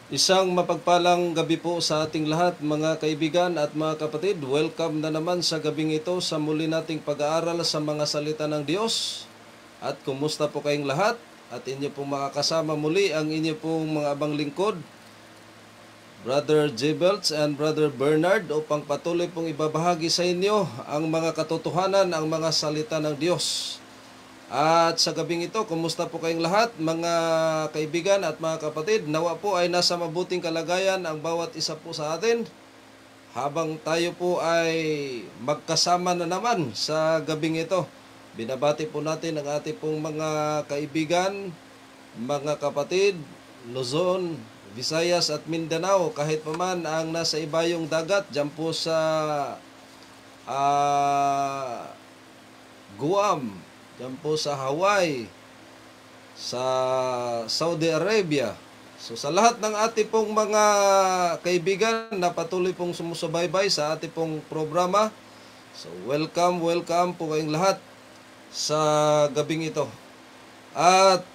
Isang mapagpalang gabi po sa ating lahat mga kaibigan at mga kapatid. Welcome na naman sa gabing ito sa muli nating pag-aaral sa mga salita ng Diyos. At kumusta po kayong lahat? At inyo pong makakasama muli ang inyo pong mga abang lingkod, Brother Jebelts and Brother Bernard, upang patuloy pong ibabahagi sa inyo ang mga katotohanan, ang mga salita ng Diyos. At sa gabing ito, kumusta po kayong lahat, mga kaibigan at mga kapatid? Nawa po ay nasa mabuting kalagayan ang bawat isa po sa atin. Habang tayo po ay magkasama na naman sa gabing ito, binabati po natin ang ating pong mga kaibigan, mga kapatid, Luzon, Visayas at Mindanao, kahit pa man ang nasa ibayong dagat, dyan po sa ah, Guam, dyan po sa Hawaii, sa Saudi Arabia. So sa lahat ng ating pong mga kaibigan na patuloy pong sumusubaybay sa ating pong programa, so welcome po kayong lahat sa gabing ito. At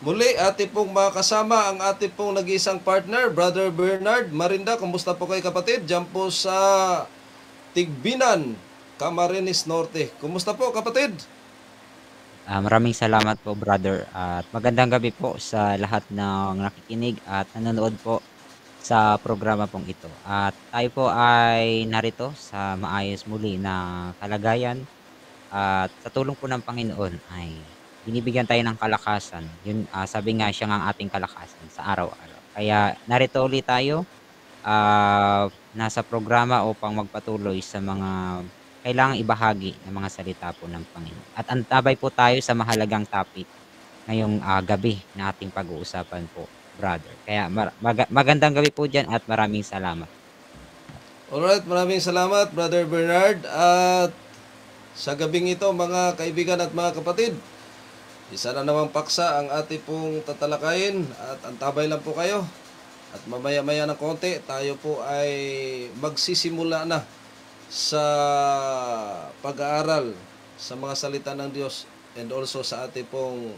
muli ating pong makasama ang ating pong nag-iisang partner, Brother Bernard Marinda. Kumusta po kayo kapatid? Diyan po sa Tigbinan, Camarines Norte. Kumusta po kapatid? Maraming salamat po, brother, at magandang gabi po sa lahat ng nakikinig at nanonood po sa programa pong ito. At tayo po ay narito sa maayos muli na kalagayan at sa tulong po ng Panginoon ay binibigyan tayo ng kalakasan. Yun, sabi nga siya nga ang ating kalakasan sa araw-araw. Kaya narito ulit tayo, nasa programa upang magpatuloy sa mga kailangang ibahagi ng mga salita po ng Panginoon. At antabay po tayo sa mahalagang topic ngayong gabi na ating pag-uusapan po, brother. Kaya magandang gabi po diyan at maraming salamat. Alright, maraming salamat Brother Bernard. At sa gabing ito mga kaibigan at mga kapatid, isa na namang paksa ang ating pong tatalakayin at antabay lang po kayo. At mamaya-maya ng konti, tayo po ay magsisimula na sa pag-aaral sa mga salita ng Diyos and also sa ating pong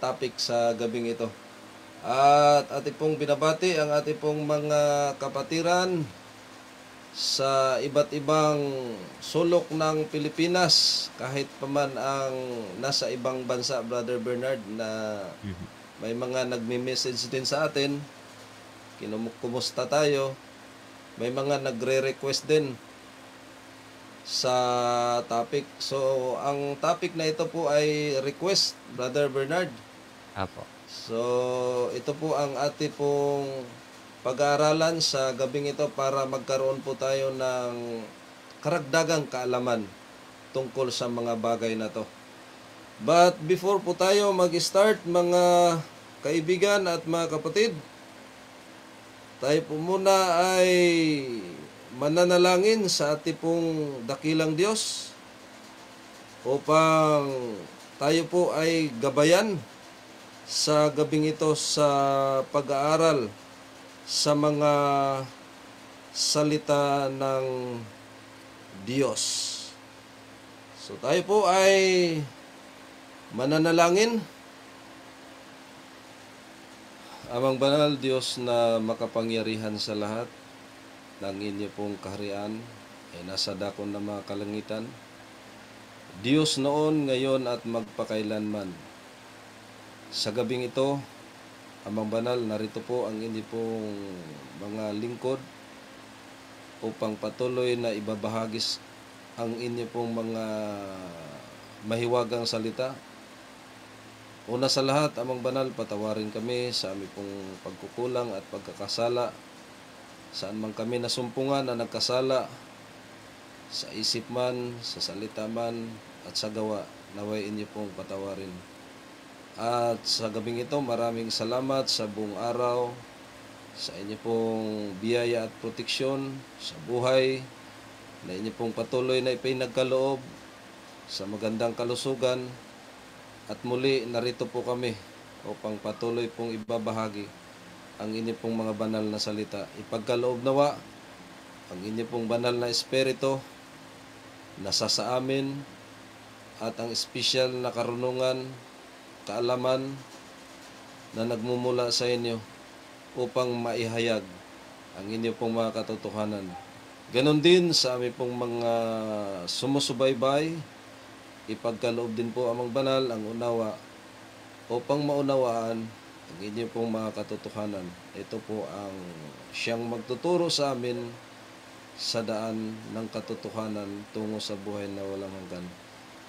topic sa gabing ito. At ating pong binabati ang ating pong mga kapatiran sa iba't ibang sulok ng Pilipinas, kahit pa man ang nasa ibang bansa, Brother Bernard, na Mhm. may mga nagme-message din sa atin, kumusta tayo, may mga nagre-request din sa topic. So, ang topic na ito po ay request, Brother Bernard. Apo. So, ito po ang ating pong pag-aaralan sa gabing ito para magkaroon po tayo ng karagdagang kaalaman tungkol sa mga bagay na to. But before po tayo mag-start mga kaibigan at mga kapatid, tayo po muna ay mananalangin sa ating pong dakilang Diyos upang tayo po ay gabayan sa gabing ito sa pag-aaral sa mga salita ng Diyos. So tayo po ay mananalangin. Amang banal Diyos na makapangyarihan sa lahat, ng inyo pong kaharian ay nasa dakon ng mga kalangitan. Diyos noon, ngayon at magpakailanman. Sa gabing ito, Amang banal, narito po ang inyo pong mga lingkod upang patuloy na ibabahagis ang inyo pong mga mahiwagang salita. Una sa lahat, Amang banal, patawarin kami sa aming pong pagkukulang at pagkakasala. Saan man kami nasumpungan na nagkasala, sa isip man, sa salita man, at sa gawa, naway inyo pong patawarin. At sa gabing ito, maraming salamat sa buong araw, sa inyo pong biyaya at proteksyon sa buhay, na inyo pong patuloy na ipinagkaloob sa magandang kalusugan. At muli, narito po kami upang patuloy pong ibabahagi ang inyo pong mga banal na salita. Ipagkaloob nawa ang inyo pong banal na espiritu nasa sa amin at ang espesyal na karunungan, kaalaman na nagmumula sa inyo upang maihayag ang inyo pong mga katotohanan. Ganon din sa aming pong mga sumusubaybay, ipagkaloob din po amang banal ang unawa upang maunawaan ang inyo pong mga katotohanan. Ito po ang siyang magtuturo sa amin sa daan ng katotohanan tungo sa buhay na walang hanggan.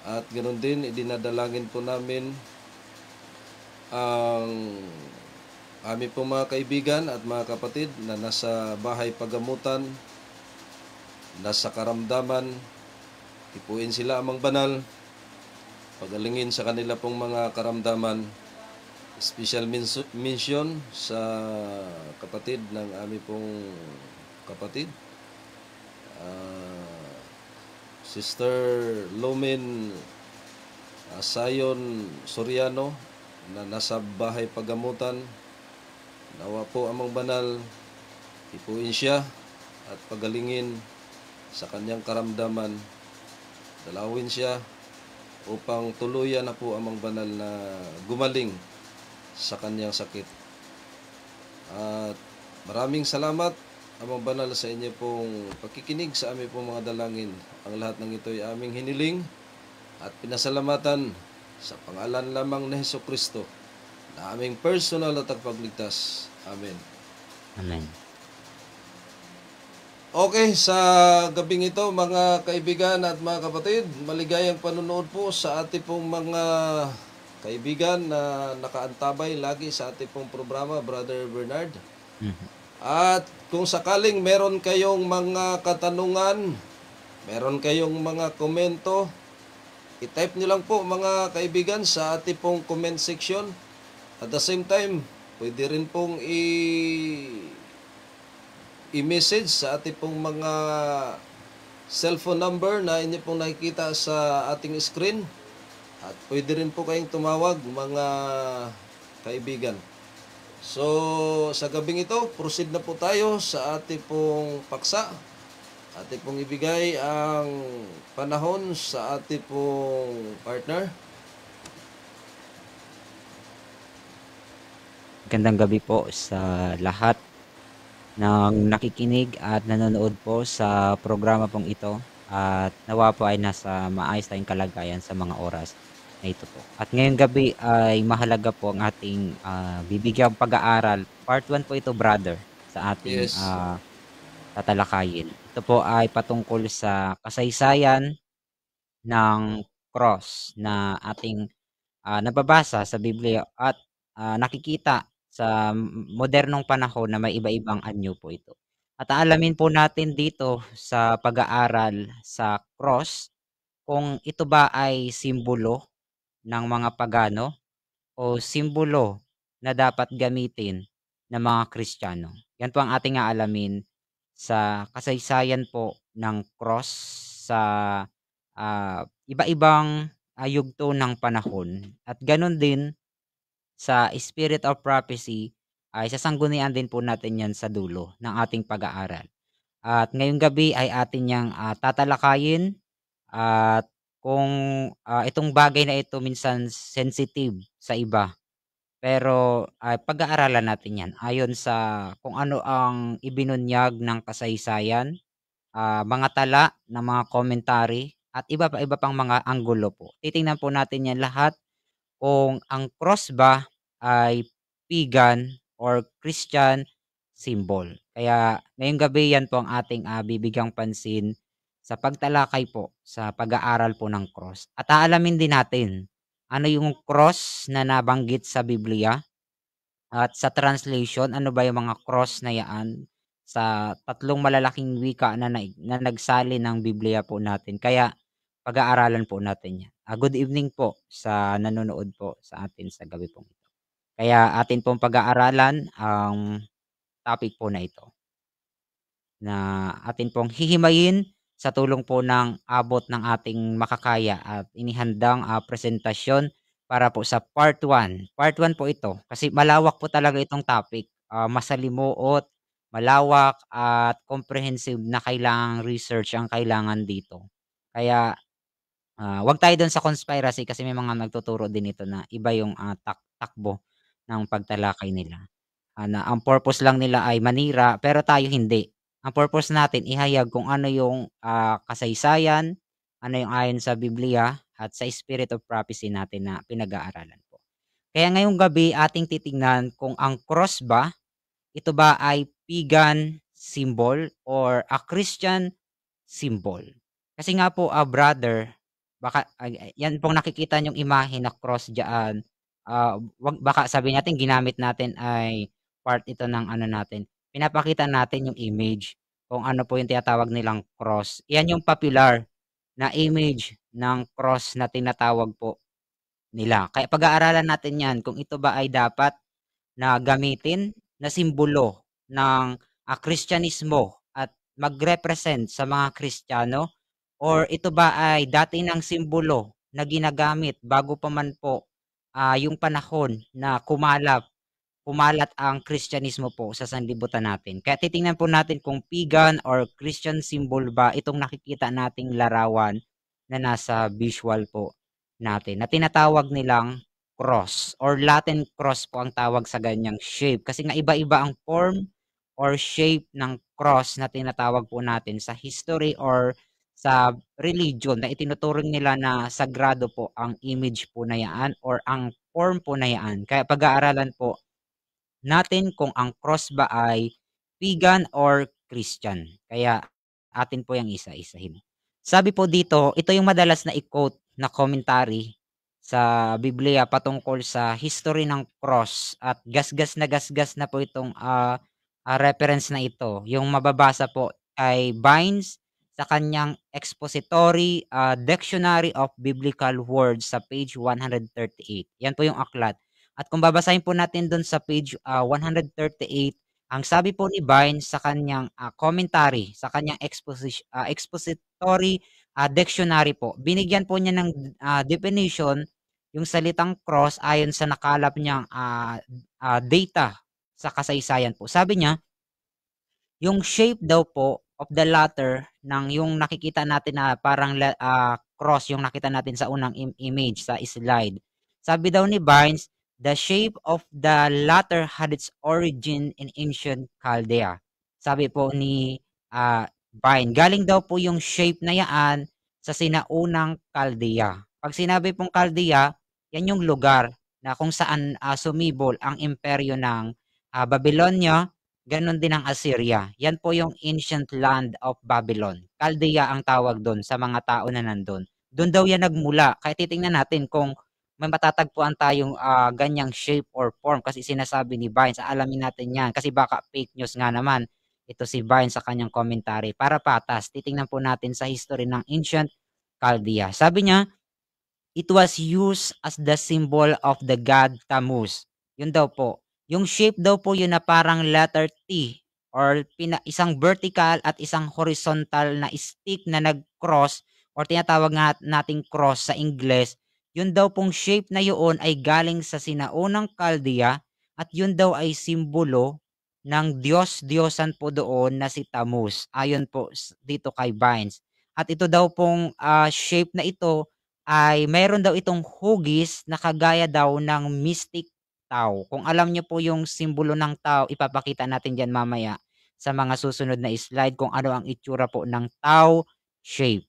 At ganoon din, idinadalangin po namin ang aming pong mga kaibigan at mga kapatid na nasa bahay pagamutan, nasa karamdaman, ipuin sila amang banal, pagalingin sa kanila pong mga karamdaman. Special mention sa kapatid ng aming pong kapatid, ah, Sister Lumen Sayon Soriano na nasa bahay pagamutan. Nawa po amang banal, ipuin siya at pagalingin sa kanyang karamdaman. Dalawin siya upang tuluyan na po amang banal na gumaling sa kanyang sakit. At maraming salamat amang banal sa inyo pong pakikinig sa aming pong mga dalangin. Ang lahat ng ito ay aming hiniling at pinasalamatan sa pangalan lamang ni Hesukristo na aming personal at tagapagligtas. Amen. Amen. Okay, sa gabing ito mga kaibigan at mga kapatid, maligayang panunood po sa ating pong mga kaibigan na nakaantabay lagi sa ating pong programa, Brother Bernard. Mhm. At kung sakaling meron kayong mga katanungan, meron kayong mga komento, i-type nyo lang po mga kaibigan sa ating pong comment section. At the same time, pwede rin pong i-message sa ating pong mga cellphone number na inyo pong nakikita sa ating screen. At pwede rin po kayong tumawag mga kaibigan. So, sa gabing ito, proceed na po tayo sa ating pong paksa. Ating pong ibigay ang panahon sa ating pong partner. Magandang gabi po sa lahat ng nakikinig at nanonood po sa programa pong ito at nawa po ay nasa maayos tayong kalagayan sa mga oras na ito po. At ngayong gabi ay mahalaga po ang ating bibigyang pag-aaral. Part 1 po ito, brother, sa ating Yes. tatalakayin. Ito po ay patungkol sa kasaysayan ng cross na ating nababasa sa Biblia at nakikita sa modernong panahon na may iba-ibang anyo po ito. At aalamin po natin dito sa pag-aaral sa cross kung ito ba ay simbolo ng mga pagano o simbolo na dapat gamitin ng mga Kristiyano. Yan po ang ating aalamin sa kasaysayan po ng cross sa iba-ibang yugto ng panahon. At gano'n din sa Spirit of Prophecy ay sasanggunian din po natin 'yan sa dulo ng ating pag-aaral. At ngayong gabi ay atin niyang tatalakayin at kung itong bagay na ito minsan sensitive sa iba, pero pag-aaralan natin 'yan ayon sa kung ano ang ibinunyag ng kasaysayan, mga tala ng mga commentary at iba pang mga anggulo po. Titingnan po natin 'yan lahat kung ang cross ba ay pagan or Christian symbol. Kaya ngayong gabi yan po ang ating bibigyang pansin sa pagtalakay po sa pag-aaral po ng cross. At aalamin din natin ano yung cross na nabanggit sa Biblia at sa translation, ano ba yung mga cross na yaan sa tatlong malalaking wika na nagsali ng Biblia po natin. Kaya pag-aaralan po natin 'yan. Good evening po sa nanonood po sa atin sa gabi pong ito. Kaya atin pong pag-aaralan ang topic po na ito na atin pong hihimayin sa tulong po ng abot ng ating makakaya at inihandang presentasyon para po sa part 1. Part 1 po ito kasi malawak po talaga itong topic. Masalimuot, malawak at comprehensive na kailangang research ang kailangan dito. Kaya 'wag tayo dun sa conspiracy kasi may mga nagtuturo din ito na iba yung takbo ng pagtalakay nila. na ang purpose lang nila ay manira, pero tayo hindi. Ang purpose natin ihayag kung ano yung, kasaysayan, ano yung ayon sa Biblia at sa spirit of prophecy natin na pinag-aaralan po. Kaya ngayong gabi ating titingnan kung ang cross ba, ito ba ay pagan symbol or a Christian symbol. Kasi nga po, brother, baka ay 'yan pong nakikita niyong imahe na cross diyaan, 'wag baka sabihin natin ginamit natin ay part ito ng ano natin, pinapakita natin yung image kung ano po yung tinatawag nilang cross. 'Yan yung popular na image ng cross na tinatawag po nila. Kaya pag-aaralan natin 'yan kung ito ba ay dapat na gamitin na simbolo ng, Kristyanismo at mag-represent sa mga Kristiyano or ito ba ay dati ng simbolo na ginagamit bago pa man po, yung panahon na kumalat ang Kristyanismo po sa sanlibutan natin. Kaya titingnan po natin kung pagan or Christian symbol ba itong nakikita nating larawan na nasa visual po natin na tinatawag nilang cross or Latin cross po ang tawag sa ganyang shape. Kasi nga iba-iba ang form or shape ng cross na tinatawag po natin sa history or sa religion na itinuturing nila na sagrado po ang image po na yaan or ang form po na yaan. Kaya pag-aaralan po natin kung ang cross ba ay pagan or Christian. Kaya atin po yung isa-isahin. Sabi po dito, ito yung madalas na i-quote na commentary sa Biblia patungkol sa history ng cross at gasgas na po itong reference na ito. Yung mababasa po kay Vines sa kanyang expository Dictionary of Biblical Words sa page 138. Yan po yung aklat. At kung babasahin po natin dun sa page 138, ang sabi po ni Vines sa kanyang commentary, sa kanyang expository dictionary po, binigyan po niya ng definition yung salitang cross ayon sa nakalap niyang data sa kasaysayan po. Sabi niya, yung shape daw po of the latter ng yung nakikita natin na parang cross yung nakita natin sa unang image sa slide. Sabi daw ni Barnes, the shape of the latter had its origin in ancient Chaldea. Sabi po ni Barnes, galing daw po yung shape na yaan sa sinaunang Chaldea. Pag sinabi pong Chaldea, yan yung lugar na kung saan sumibol ang imperyo ng Babylonia. Gano'n din ang Assyria. Yan po yung ancient land of Babylon. Chaldea ang tawag do'n sa mga tao na nando'n. Do'n daw yan nagmula. Kaya titingnan natin kung may matatagpuan tayong ganyang shape or form kasi sinasabi ni Vines, alamin natin yan. Kasi baka fake news nga naman. Ito si Vines sa kanyang commentary. Para patas, titingnan po natin sa history ng ancient Chaldea. Sabi niya, it was used as the symbol of the god Tammuz. Yun daw po. Yung shape daw po yun na parang letter T or isang vertical at isang horizontal na stick na nag-cross or tinatawag nga nating cross sa Ingles. Yun daw pong shape na yun ay galing sa sinaunang Chaldea at yun daw ay simbolo ng Diyos-Diyosan po doon na si Tammuz. Ayon po dito kay Vines. At ito daw pong shape na ito ay mayroon daw itong hugis na kagaya daw ng mystic tau. Kung alam niyo po yung simbolo ng tau, ipapakita natin diyan mamaya sa mga susunod na slide kung ano ang itsura po ng tau shape.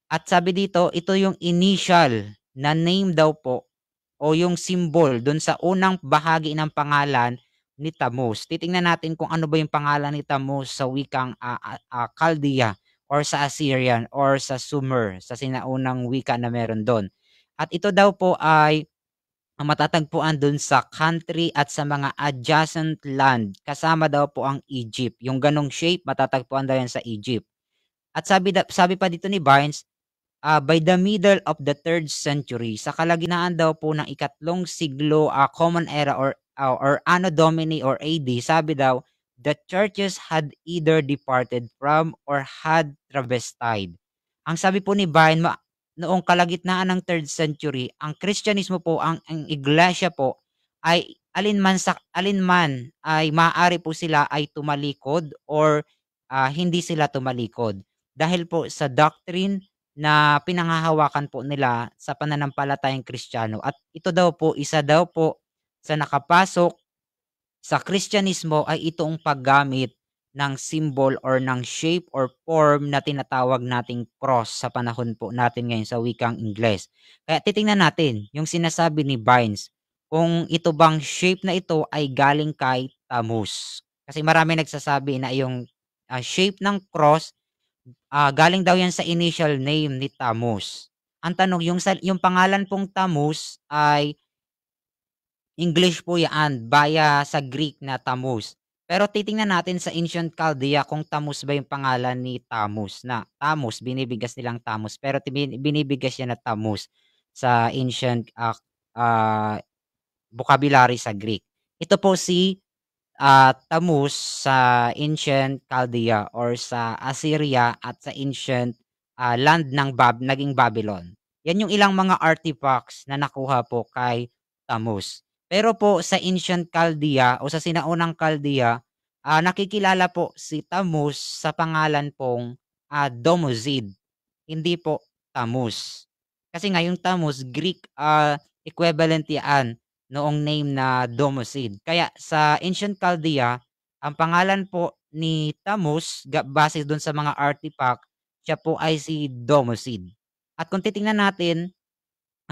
At sabi dito, ito yung initial na name daw po o yung symbol dun sa unang bahagi ng pangalan ni Tammuz. Titingnan natin kung ano ba yung pangalan ni Tammuz sa wikang Chaldea or sa Assyrian or sa Sumer, sa sinaunang wika na meron doon. At ito daw po ay matatagpuan dun sa country at sa mga adjacent land. Kasama daw po ang Egypt. Yung ganong shape, matatagpuan daw yan sa Egypt. At sabi pa dito ni Barnes, by the middle of the 3rd century, sa kalagitnaan daw po ng ikatlong siglo, Common Era or Anno Domini or AD, sabi daw, the churches had either departed from or had travestied. Ang sabi po ni Vine, noong kalagitnaan ng 3rd century, ang Kristyanismo po, ang iglesia po, ay alinman ay maaari po sila ay tumalikod or hindi sila tumalikod. Dahil po sa doctrine na pinanghahawakan po nila sa pananampalatayang Kristiyano at ito daw po, isa daw po sa nakapasok Sa Kristyanismo ay itong paggamit ng symbol or ng shape or form na tinatawag nating cross sa panahon po natin ngayon sa wikang Ingles. Kaya titingnan natin yung sinasabi ni Vines, kung ito bang shape na ito ay galing kay Tammuz. Kasi marami nagsasabi na yung shape ng cross, galing daw yan sa initial name ni Tammuz. Ang tanong, yung pangalan pong Tammuz ay English po yan, baya sa Greek na Tammuz. Pero titingnan natin sa Ancient Chaldea kung Tammuz ba yung pangalan ni Tammuz, na Tammuz, binibigas nilang Tammuz, pero binibigas niya na Tammuz sa ancient ah, vocabulary sa Greek. Ito po si Tammuz sa ancient Chaldea or sa Assyria at sa ancient land ng naging Babylon. Yan yung ilang mga artifacts na nakuha po kay Tammuz. Pero po sa ancient Chaldea o sa sinaunang Chaldea, nakikilala po si Tammuz sa pangalan pong Domozid, hindi po Tammuz. Kasi nga yung Tammuz, Greek equivalent yan noong name na Domozid. Kaya sa ancient Chaldea, ang pangalan po ni Tammuz, base dun sa mga artifact, siya po ay si Domozid. At kung titingnan natin,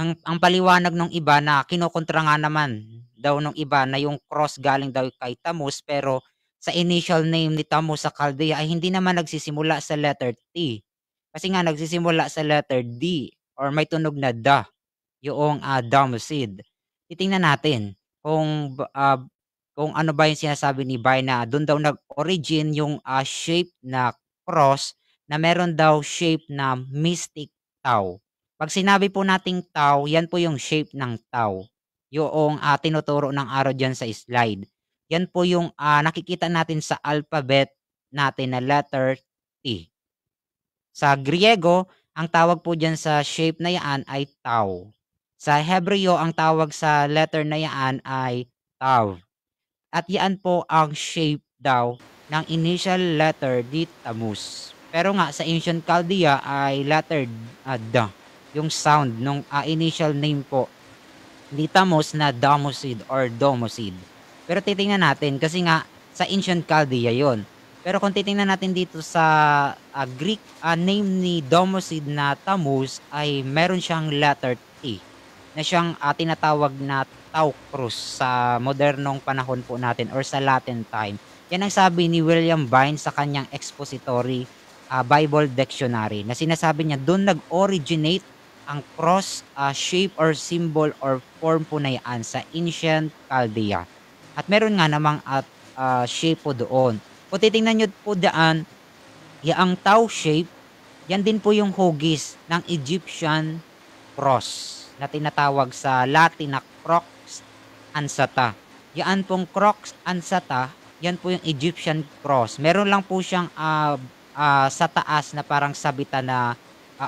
ang paliwanag ng iba na kinokontra nga naman daw nung iba na yung cross galing daw kay Tammuz, pero sa initial name ni Tammuz sa Chaldea ay hindi naman nagsisimula sa letter T. Kasi nga nagsisimula sa letter D or may tunog na da, yung Domozid. Titingnan natin kung ano ba yung sinasabi ni Bay na dun daw nag-origin yung shape na cross na meron daw shape na mystic tau. 'Pag sinabi po nating tau, yan po yung shape ng tau. Yoong tinuturo ng arrow diyan sa slide. Yan po yung nakikita natin sa alphabet natin na letter T. Sa Griego, ang tawag po diyan sa shape na yan ay tau. Sa Hebreo, ang tawag sa letter na yan ay tav. At yan po ang shape daw ng initial letter di Tammuz. Pero nga sa ancient Chaldea ay letter da, yung sound ng initial name po ni Tammuz na Domozid or Domozid. Pero titingnan natin kasi nga sa ancient Chaldea yon. Pero kung titingnan natin dito sa Greek name ni Domozid na Tammuz ay meron siyang letter T na siyang tinatawag na Tau Cruz sa modernong panahon po natin or sa Latin time. Yan ang sabi ni William Vine sa kanyang expository Bible Dictionary na sinasabi niya doon nag-originate ang cross shape or symbol or form po na yan sa ancient Chaldea. At meron nga namang shape po doon. Kung titingnan nyo po daan, ang Tau shape, yan din po yung hugis ng Egyptian cross na tinatawag sa Latin na Crux Ansata. Yan pong Crux Ansata, yan po yung Egyptian cross. Meron lang po siyang sa taas na parang sabitan na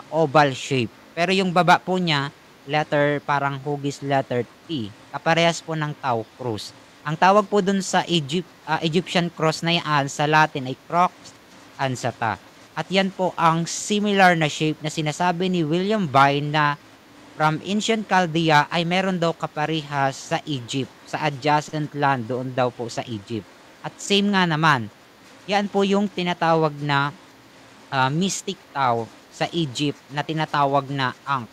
oval shape. Pero yung baba po niya, letter parang hugis letter T. Kaparehas po ng Tau Cruz. Ang tawag po dun sa Egyptian cross na yan sa Latin ay Crux Ansata. At yan po ang similar na shape na sinasabi ni William Vine na from ancient Chaldea ay meron daw kaparehas sa Egypt, sa adjacent land doon daw po sa Egypt. At same nga naman, yan po yung tinatawag na mystic tau sa Egypt na tinatawag na Ankh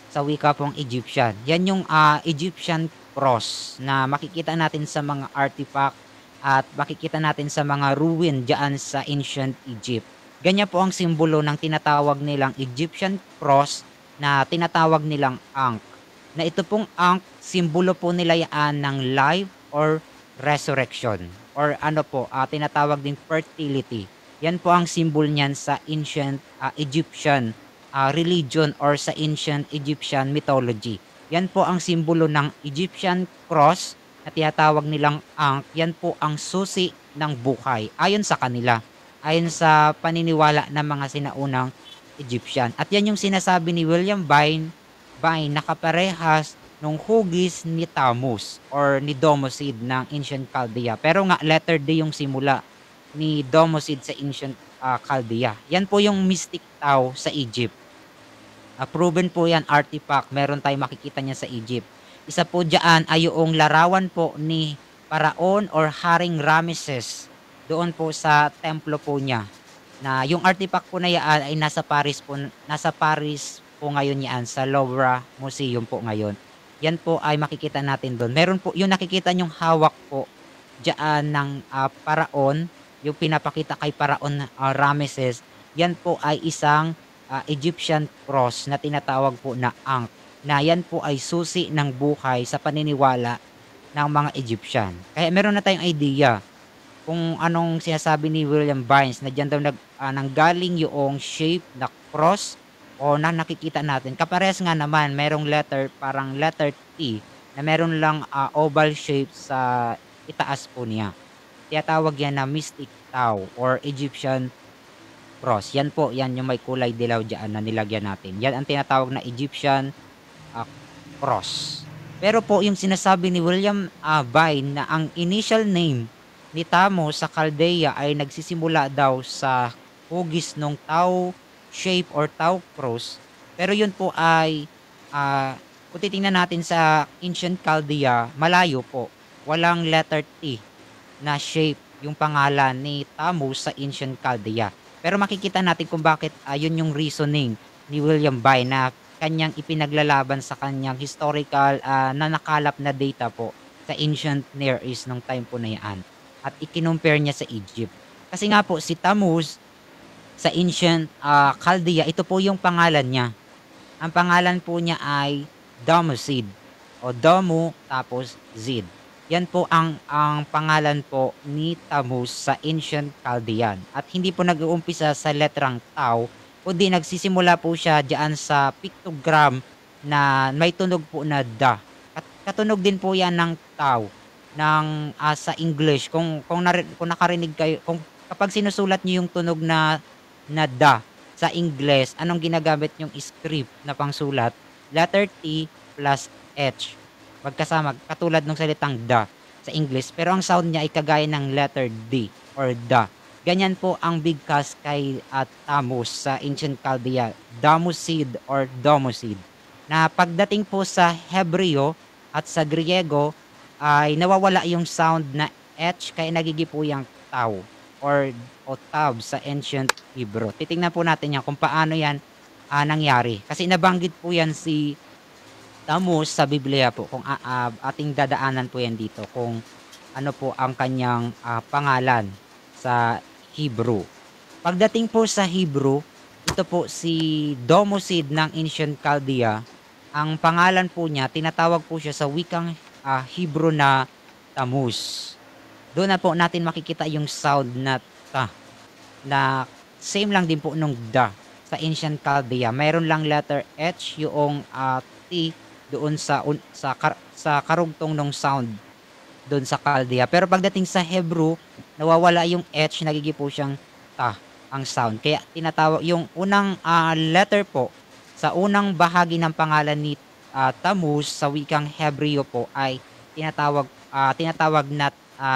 sa wika pong Egyptian. Yan yung Egyptian cross na makikita natin sa mga artifact at makikita natin sa mga ruin diyan sa ancient Egypt. Ganyan po ang simbolo ng tinatawag nilang Egyptian cross na tinatawag nilang Ankh. Na ito pong Ankh, simbolo po nila yan ng life or resurrection. Or ano po, tinatawag din fertility. Yan po ang symbol niyan sa ancient Egyptian religion or sa ancient Egyptian mythology. Yan po ang simbolo ng Egyptian cross na tinatawag nilang Ankh. Yan po ang susi ng buhay ayon sa kanila. Ayon sa paniniwala ng mga sinaunang Egyptian. At yan yung sinasabi ni William Vine na kaparehas nung hugis ni Tammuz or ni Domozid ng ancient Chaldea. Pero nga letter D yung simula ni Domozid sa ancient Chaldea. Yan po yung mystic tau sa Egypt. Proven po yan artifact. Meron tayong makikita niya sa Egypt. Isa po dyan ay yung larawan po ni Paraon or Haring Ramesses doon po sa templo po niya. Na yung artifact po na yaan ay nasa Paris po ngayon yan sa Louvre Museum po ngayon. Yan po ay makikita natin doon. Meron po yung nakikita niyong hawak po diyaan ng paraon, yung pinapakita kay Paraon Ramesses, yan po ay isang Egyptian cross na tinatawag po na Ankh, na yan po ay susi ng buhay sa paniniwala ng mga Egyptian. Kaya meron na tayong idea kung anong sinasabi ni William Barnes na diyan daw nanggaling yung shape na cross o na nakikita natin. Kaparehas nga naman, merong letter, parang letter T, na meron lang oval shape sa itaas po niya. Tinatawag yan na Mystic Tau or Egyptian cross. Yan po, yan yung may kulay dilaw dyan na nilagyan natin. Yan ang tinatawag na Egyptian ah, cross. Pero po yung sinasabi ni William Vine na ang initial name ni Tamo sa Chaldea ay nagsisimula daw sa hugis ng Tau shape or Tau cross. Pero yun po ay kung titingnan natin sa ancient Chaldea, malayo po. Walang letter T na shape yung pangalan ni Tammuz sa ancient Chaldea. Pero makikita natin kung bakit yun yung reasoning ni William Vine na kanyang ipinaglalaban sa kanyang historical na nakalap na data po sa ancient Near East nung time po na yan. At ikinumpare niya sa Egypt. Kasi nga po si Tammuz sa ancient Chaldea, ito po yung pangalan niya. Ang pangalan po niya ay Damusid o Damu tapos Zid. Yan po ang pangalan po ni Tammuz sa ancient Chaldean. At hindi po nag-uumpisa sa letrang Tau, kundi nagsisimula po siya diyan sa pictogram na may tunog po na Da. At katunog din po yan ng Tau ng sa English. Kung nakarinig kayo, kapag sinusulat niyo yung tunog na Da sa English, anong ginagamit yung script na pangsulat? Letter T plus H magkasama, katulad ng salitang da sa English, pero ang sound niya ay kagaya ng letter D or da. Ganyan po ang bigkas kay Tammuz sa ancient Chaldea, Damusid or Domusid, na pagdating po sa Hebreo at sa Griego ay nawawala yung sound na H kaya nagigipo yung tau o tab sa ancient Hebrew. Titingnan po natin yan kung paano yan nangyari. Kasi nabanggit po yan si Tammuz sa Biblia po, kung ating dadaanan po yan dito kung ano po ang kanyang pangalan sa Hebrew. Pagdating po sa Hebrew, ito po si Domusid ng ancient Chaldea. Ang pangalan po niya, tinatawag po siya sa wikang Hebrew na Tammuz. Doon na po natin makikita yung sound na ta, na same lang din po nung da sa ancient Chaldea. Mayroon lang letter H, yung T doon sa karugtong ng sound doon sa Chaldea. Pero pagdating sa Hebrew, nawawala yung H, nagigipo siyang ta ang sound. Kaya tinatawag yung unang letter po sa unang bahagi ng pangalan ni Tammuz sa wikang Hebreo po ay tinatawag na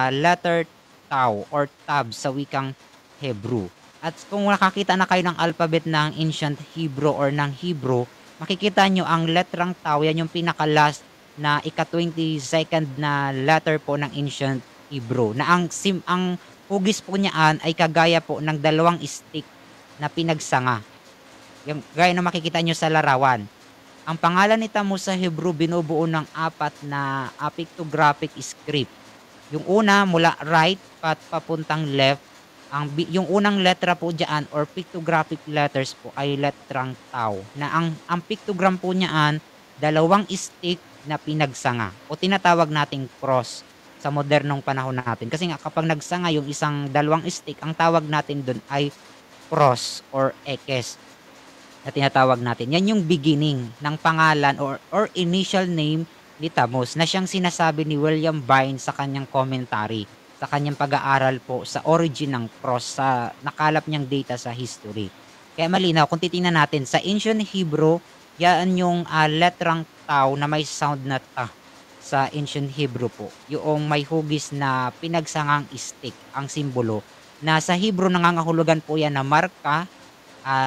letter Tau or Tab sa wikang Hebrew. At kung nakakita na kayo ng alphabet ng ancient Hebrew or ng Hebrew, makikita nyo ang letrang Tau, yan yung pinaka-last na ika-22nd na letter po ng ancient Hebrew. Na ang hugis po niyaan ay kagaya po ng dalawang stick na pinagsanga. Yung gaya na makikita nyo sa larawan. Ang pangalan ni Tammuz sa Hebrew binubuo ng 4 na pictographic script. Yung una mula right papuntang left. Yung unang letra po diyan or pictographic letters po ay letrang Tau. Na ang pictogram po niyaan, dalawang stick na pinagsanga o tinatawag nating cross sa modernong panahon natin. Kasi nga kapag nagsanga yung dalawang stick, ang tawag natin doon ay cross or ekes na tinatawag natin. Yan yung beginning ng pangalan or initial name ni Tammuz na siyang sinasabi ni William Vine sa kanyang commentary, sa kanyang pag-aaral po sa origin ng cross sa nakalap niyang data sa history. Kaya malinaw, kung titingnan natin sa ancient Hebrew, yan yung letrang Tau na may sound na ta sa ancient Hebrew po. Yung may hugis na pinagsangang stick, ang simbolo. Na sa Hebrew nangangahulugan po yan na marka,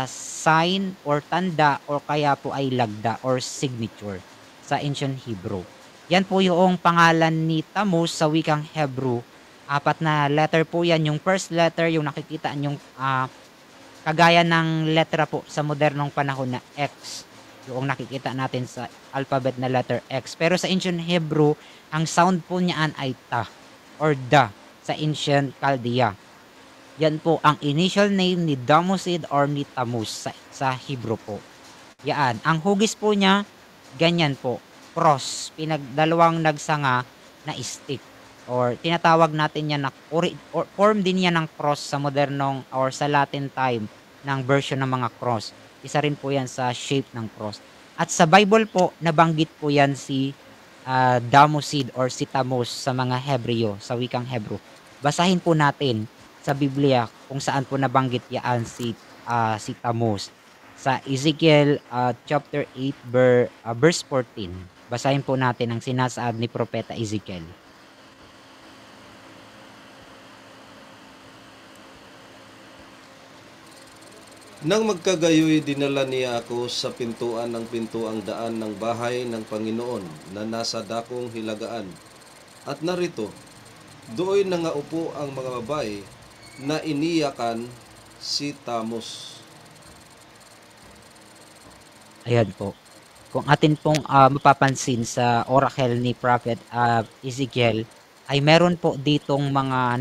sign or tanda or kaya po ay lagda or signature sa ancient Hebrew. Yan po yung pangalan ni Tammuz sa wikang Hebrew. Apat na letter po yan. Yung first letter, yung nakikita yung kagaya ng letra po sa modernong panahon na X. Yung nakikita natin sa alphabet na letter X. Pero sa ancient Hebrew, ang sound po niyan ay ta or da sa ancient Chaldea. Yan po ang initial name ni Damosid or ni Tammuz sa Hebrew po. Yan. Ang hugis po niya, ganyan po. Cross. Pinagdalawang nagsanga na stick. Or tinatawag natin yan na or form din yan ng cross sa modernong or sa Latin time ng version ng mga cross. Isa rin po yan sa shape ng cross. At sa Bible po, nabanggit po yan si Damosid or si Tammuz sa mga Hebreo, sa wikang Hebrew. Basahin po natin sa Biblia kung saan po nabanggit yan si Tammuz sa Ezekiel chapter 8 verse 14. Basahin po natin ang sinasaad ni Propeta Ezekiel. Nang magkagayoy, dinala niya ako sa pintuan ng pintuang daan ng bahay ng Panginoon na nasa dakong hilagaan. At narito, doon nangaupo ang mga babae na iniyakan si Tammuz. Ayan po. Kung atin pong mapapansin sa oracle ni Prophet Ezekiel, ay meron po ditong mga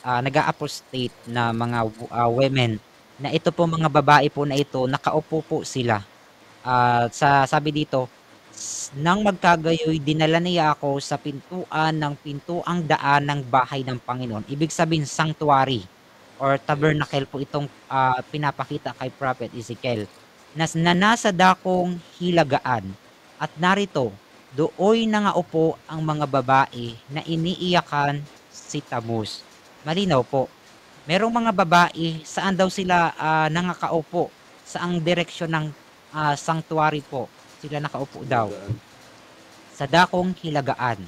nag-a-apostate na mga women na ito po mga babae po na ito, nakaupo po sila. Sabi dito, nang magkagayoy, dinala niya ako sa pintuan ng pintuang daan ng bahay ng Panginoon. Ibig sabihin, sanctuary or tabernacle po itong pinapakita kay Prophet Ezekiel na nasa dakong hilagaan. At narito, dooy nangaupo ang mga babae na iniiyakan si Tammuz. Malinaw po. Merong mga babae, saan daw sila nangakaupo? Saang direksyon ng sanctuary po sila nakaupo daw? Hilagaan. Sa dakong hilagaan.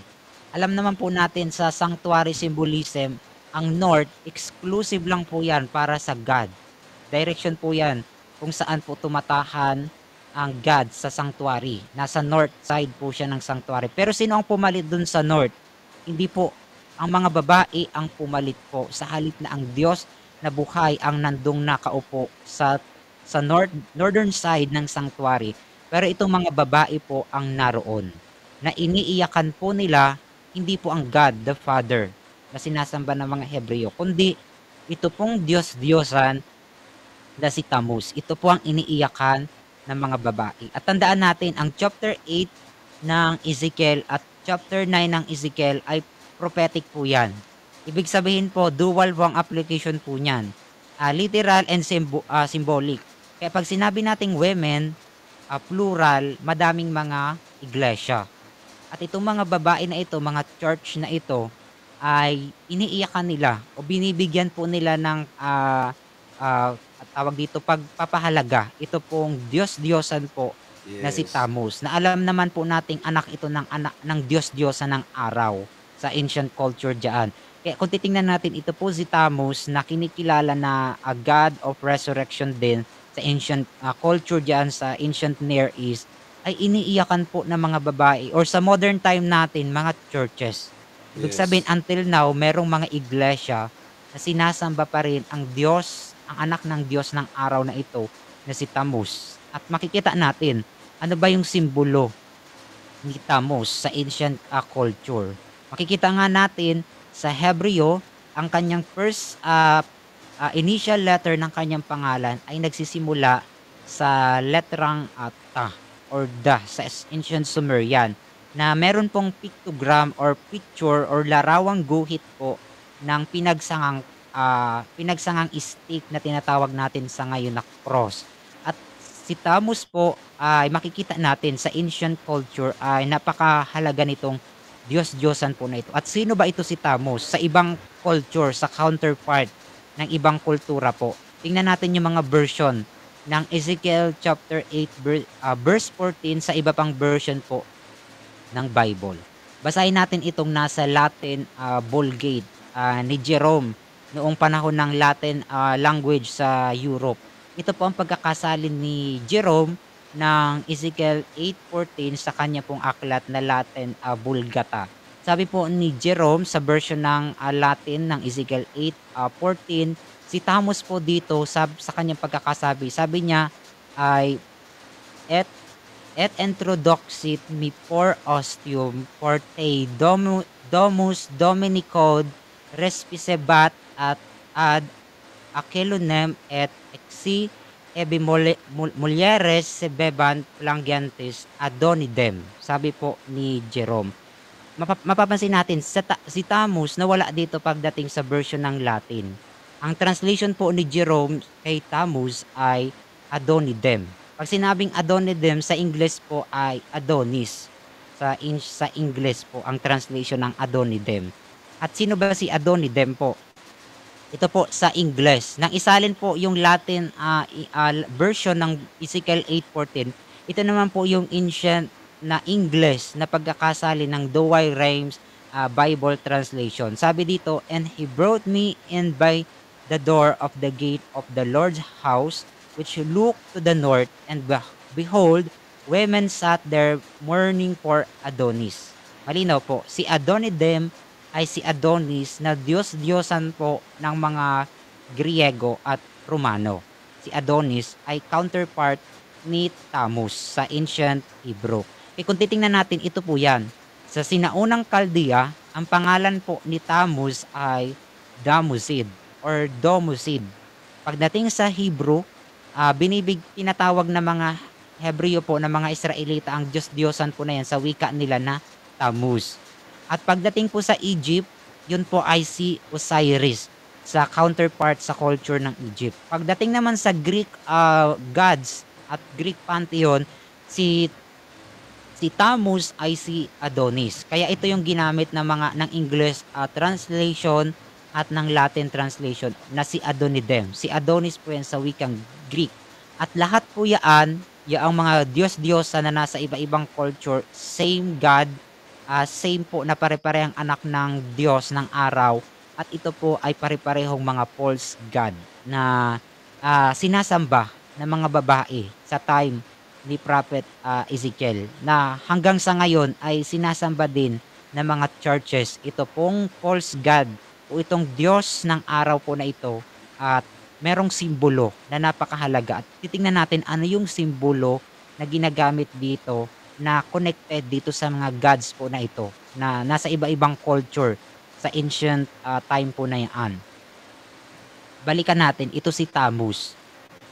Alam naman po natin sa sanctuary symbolism, ang north, exclusive lang po yan para sa God. Direction po yan kung saan po tumatahan ang God sa sanctuary. Nasa north side po siya ng sanctuary. Pero sino ang pumalit dun sa north? Hindi po ang mga babae ang pumalit po. Sa halip na ang Diyos na buhay ang nandung nakaupo sa northern side ng sanctuary. Pero itong mga babae po ang naroon. Na iniiyakan po nila, hindi po ang God, the Father, na sinasamba ng mga Hebreo, kundi ito pong Diyos-Diyosan na si Tammuz. Ito po ang iniiyakan ng mga babae. At tandaan natin, ang chapter 8 ng Ezekiel at chapter 9 ng Ezekiel ay prophetic po yan. Ibig sabihin po, dual po ang application po niyan. Literal and symbolic. Kaya pag sinabi nating women, plural, madaming mga iglesia. At itong mga babae na ito, mga church na ito, ay iniiyakan nila o binibigyan po nila ng tawag dito pagpapahalaga. Ito pong Diyos-Diyosan po na si Yes. Tammuz. Na alam naman po nating anak ito ng anak ng Diyos-Diyosan ng araw sa ancient culture diyan. Kaya kung titingnan natin, ito po si Tammuz na kinikilala na a God of resurrection din sa ancient culture diyan sa ancient Near East, ay iniiyakan po ng mga babae or sa modern time natin, mga churches. Ibig sabihin, Yes. until now, merong mga iglesia na sinasamba pa rin ang Diyos, ang anak ng Diyos ng araw na ito na si Tammuz. At makikita natin, ano ba yung simbolo ni Tammuz sa ancient culture. Makikita nga natin sa Hebreo, ang kanyang first initial letter ng kanyang pangalan ay nagsisimula sa letrang ta or da sa ancient Sumerian na meron pong pictogram or picture or larawang guhit po ng pinagsangang stick na tinatawag natin sa ngayon na cross. At si Tammuz po ay makikita natin sa ancient culture ay napakahalaga nitong Diyos-Diyosan po na ito. At sino ba ito si Tammuz? Sa ibang culture, sa counterpart ng ibang kultura po. Tingnan natin yung mga version ng Ezekiel chapter 8 verse 14 sa iba pang version po ng Bible. Basahin natin itong nasa Latin Vulgate ni Jerome noong panahon ng Latin language sa Europe. Ito po ang pagkakasalin ni Jerome ng Ezekiel 8:14 sa kanya pong aklat na Latin Vulgata. Sabi po ni Jerome sa version ng Latin ng Ezekiel 8:14, si Tamus po dito sa kanyang pagkakasabi, sabi niya ay et et introduxit mi por ostium forte domus dominicod respicebat at ad Achelonem et exi ebi mulieres sebebant plangiantes adonidem. Sabi po ni Jerome. Mapapansin natin si Tamus nawala dito pagdating sa version ng Latin. Ang translation po ni Jerome kay Tamus ay Adonidem. Pag sinabing Adonidem sa Ingles po ay Adonis. Sa Ingles po ang translation ng Adonidem. At sino ba si Adonidem po? Ito po sa Ingles. Nang isalin po yung Latin version ng Ezekiel 8:14, ito naman po yung ancient na English na pagkakasali ng Douay Rheims Bible translation. Sabi dito, "And he brought me in by the door of the gate of the Lord's house, which looked to the north, and behold, women sat there mourning for Adonis." Malinaw po, si Adonidem ay si Adonis na Diyos-Diyosan po ng mga Griego at Romano. Si Adonis ay counterpart ni Tammuz sa ancient Hebrew. Kung titingnan natin, ito po yan. Sa sinaunang Kaldea, ang pangalan po ni Tammuz ay Damusid or Domusid. Pagdating sa Hebrew, tinatawag na mga Hebreo po na mga Israelita ang Diyos-Diyosan po na yan sa wika nila na Tammuz. At pagdating po sa Egypt, yun po ay si Osiris sa counterpart sa culture ng Egypt. Pagdating naman sa Greek gods at Greek pantheon, si Tammuz ay si Adonis. Kaya ito yung ginamit ng English translation at ng Latin translation na si Adonidem. Si Adonis po yan sa wikang Greek. At lahat po yan, yung mga Diyos-Diyosa na nasa iba-ibang culture, same God, same po na pare-parehang anak ng Diyos ng araw, at ito po ay pare-parehong mga false god na sinasamba ng mga babae sa time ni Prophet Ezekiel, na hanggang sa ngayon ay sinasamba din ng mga churches. Ito pong false god o itong Diyos ng araw po na ito, at merong simbolo na napakahalaga. At titingnan natin ano yung simbolo na ginagamit dito na connected dito sa mga gods po na ito na nasa iba-ibang culture sa ancient time po na yan. Balikan natin, ito si Tammuz.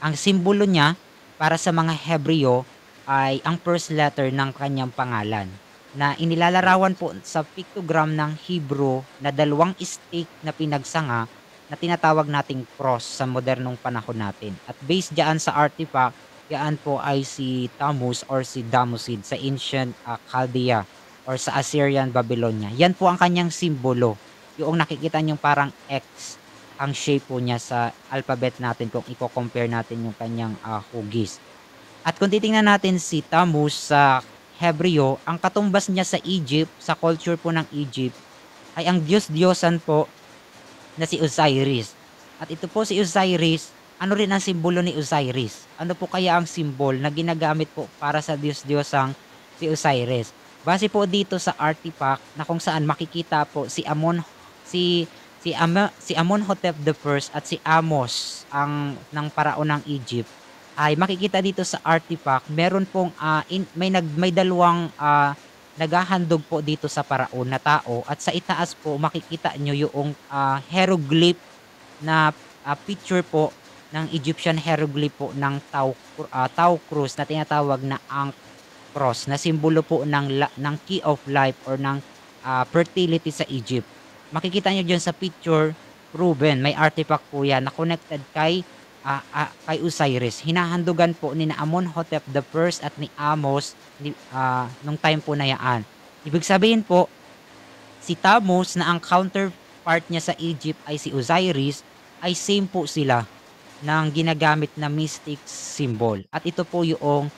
Ang simbolo niya para sa mga Hebreo ay ang first letter ng kanyang pangalan na inilalarawan po sa pictogram ng Hebrew na dalawang stick na pinagsanga na tinatawag nating cross sa modernong panahon natin. At based diyan sa artifact, yan po ay si Tammuz or si Damusid sa ancient Chaldea or sa Assyrian Babylonia. Yan po ang kanyang simbolo. Yung nakikita nyo parang X ang shape po niya sa alphabet natin kung i-compare natin yung kanyang hugis. At kung titingnan natin si Tammuz sa Hebreo, ang katumbas niya sa Egypt, sa culture po ng Egypt, ay ang Diyos-Diyosan po na si Osiris. At ito po si Osiris, ano rin ang simbolo ni Osiris? Ano po kaya ang simbol na ginagamit po para sa Diyos-Diyosang si Osiris? Base po dito sa artifact na kung saan makikita po si Amonhotep I at si Amos ng paraon ng Egypt, ay makikita dito sa artifact meron pong may dalawang naghahandog po dito sa paraon na tao, at sa itaas po makikita nyo yung hieroglyph na picture po ng Egyptian hieroglyph po ng Tau Cruz na tinatawag na Ankh Cross na simbolo po ng key of life or ng fertility sa Egypt. Makikita nyo dyan sa picture, proven, may artifact po yan na connected kay Osiris. Hinahandugan po ni Amonhotep I at ni Amos nung time po na yan. Ibig sabihin po, si Tammuz na ang counterpart niya sa Egypt ay si Osiris, ay same po sila ng ginagamit na mystic symbol. At ito po yung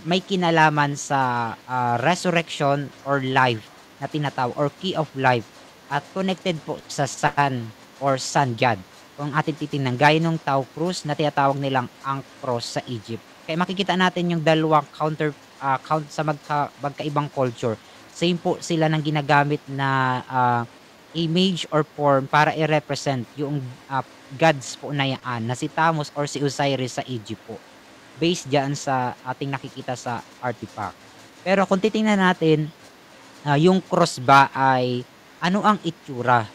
may kinalaman sa resurrection or life na tinatawag or key of life, at connected po sa sun or sun god. kung ating titingnan, gaya nung Tau Cruz na tinatawag nilang Ankh Cross sa Egypt. Kaya makikita natin yung dalawang count sa magkaibang culture. Same po sila ng ginagamit na image or form para i-represent yung gods po na yan, na si Tammuz or si Osiris sa Egypt po. Based diyan sa ating nakikita sa artifact. Pero kung titingnan natin, yung cross ba ay ano ang itsura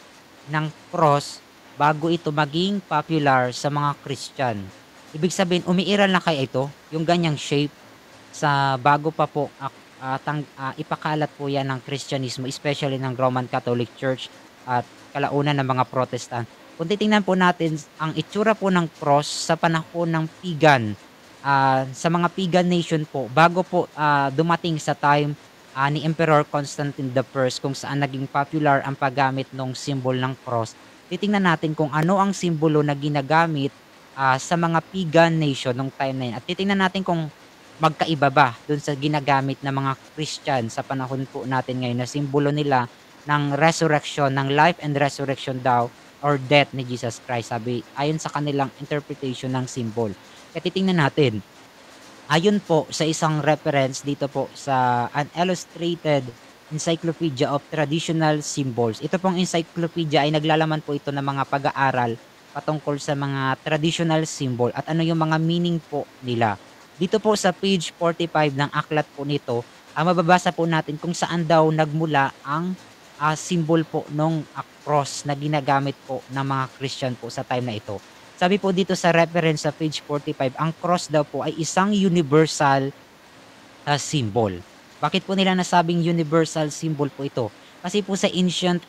ng cross bago ito maging popular sa mga Christian? Ibig sabihin, umiiral na kaya ito, yung ganyang shape, sa bago pa po ipakalat po yan ng Kristyanismo, especially ng Roman Catholic Church at kalaunan ng mga Protestant. Kung titingnan po natin ang itsura po ng cross sa panahon ng pagan, sa mga pagan nation po, bago po dumating sa time ni Emperor Constantine the First, kung saan naging popular ang paggamit ng symbol ng cross, titingnan natin kung ano ang simbolo na ginagamit sa mga pagan nation nung time na yun. At titingnan natin kung magkaiba ba dun sa ginagamit ng mga Christian sa panahon po natin ngayon, na simbolo nila ng resurrection, ng life and resurrection daw or death ni Jesus Christ, sabi ayon sa kanilang interpretation ng symbol. Kaya titingnan natin, ayon po sa isang reference dito po sa An Illustrated Encyclopedia of Traditional Symbols. Ito pong encyclopedia ay naglalaman po ito ng mga pag-aaral patungkol sa mga traditional symbol at ano yung mga meaning po nila. Dito po sa page 45 ng aklat po nito, mababasa po natin kung saan daw nagmula ang symbol po nung cross na ginagamit po ng mga Christian po sa time na ito. Sabi po dito sa reference sa page 45, ang cross daw po ay isang universal symbol. Bakit po nila nasabing universal symbol po ito? Kasi po sa ancient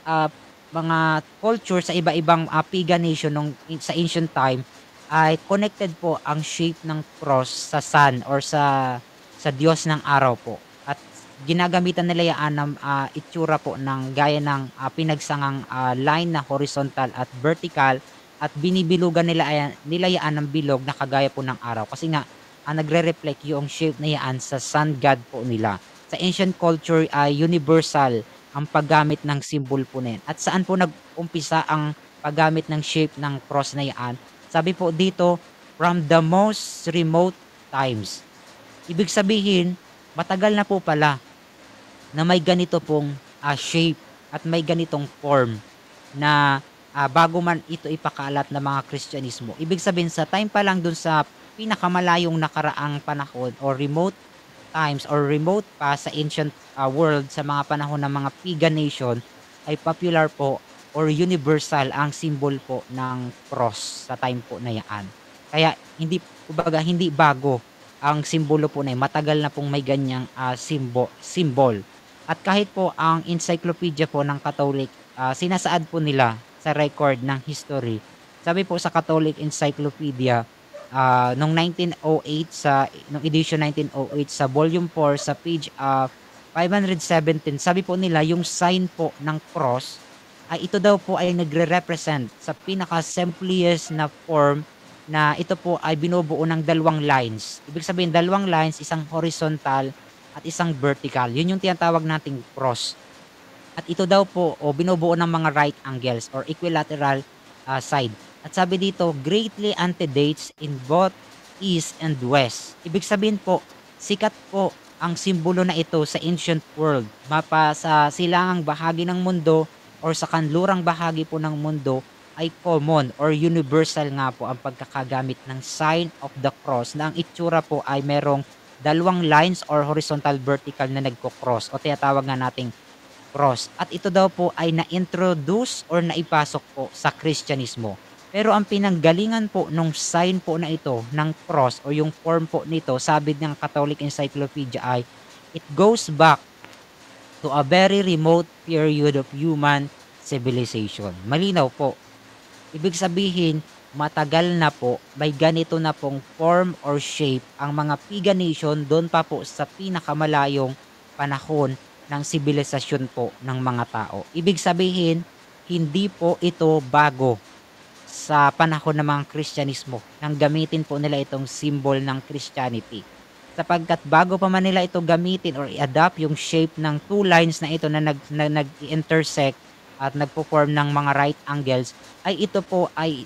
mga culture sa iba-ibang pagan nation sa ancient time, ay connected po ang shape ng cross sa sun or sa Diyos ng araw po. At ginagamitan nila yan ng itsura po ng gaya ng pinagsangang line na horizontal at vertical, at binibilugan nila yan ng bilog na kagaya po ng araw. Kasi nga, nagre-reflect yung shape na yan sa sun god po nila. Sa ancient culture ay universal ang paggamit ng symbol po na yan. At saan po nag-umpisa ang paggamit ng shape ng cross na yan? Sabi po dito, from the most remote times. Ibig sabihin, matagal na po pala na may ganito pong shape at may ganitong form na bago man ito ipakalat ng mga Kristyanismo. Ibig sabihin, sa time pa lang dun sa pinakamalayong nakaraang panahon or remote times or remote pa sa ancient world, sa mga panahon ng mga pagan nation, ay popular po or universal ang symbol po ng cross sa time po na yan. Kaya hindi bago ang simbolo po na yan. Matagal na pong may ganyang symbol. At kahit po ang encyclopedia po ng Catholic, sinasaad po nila sa record ng history. Sabi po sa Catholic Encyclopedia, noong 1908, noong edition 1908 sa volume 4 sa page 517, sabi po nila yung sign po ng cross ay ito daw po ay nagre-represent sa pinaka-simplest na form, na ito po ay binubuo ng dalawang lines. Ibig sabihin, dalawang lines, isang horizontal at isang vertical. Yun yung tinatawag nating cross. At ito daw po binubuo ng mga right angles or equilateral side. At sabi dito, greatly antedates in both east and west. Ibig sabihin po, sikat po ang simbolo na ito sa ancient world. Mapa sa silangang bahagi ng mundo or sa kanlurang bahagi po ng mundo, ay common or universal nga po ang pagkakagamit ng sign of the cross, na ang itsura po ay merong dalawang lines or horizontal vertical na nagko-cross o tinatawag nga nating cross. At ito daw po ay na-introduce or naipasok po sa Kristyanismo. Pero ang pinanggalingan po nung sign po na ito ng cross o yung form po nito, sabi ng Catholic Encyclopedia, ay it goes back to a very remote period of human civilization. Malinaw po. Ibig sabihin, matagal na po, may ganito na pong form or shape ang mga pagan nation doon pa po sa pinakamalayong panahon ng sibilisasyon po ng mga tao. Ibig sabihin, hindi po ito bago sa panahon ng mga Kristyanismo nang gamitin po nila itong symbol ng Christianity. Sapagkat bago pa man nila ito gamitin or i-adapt yung shape ng two lines na ito na nag-intersect at nagpo-form ng mga right angles, ay ito po ay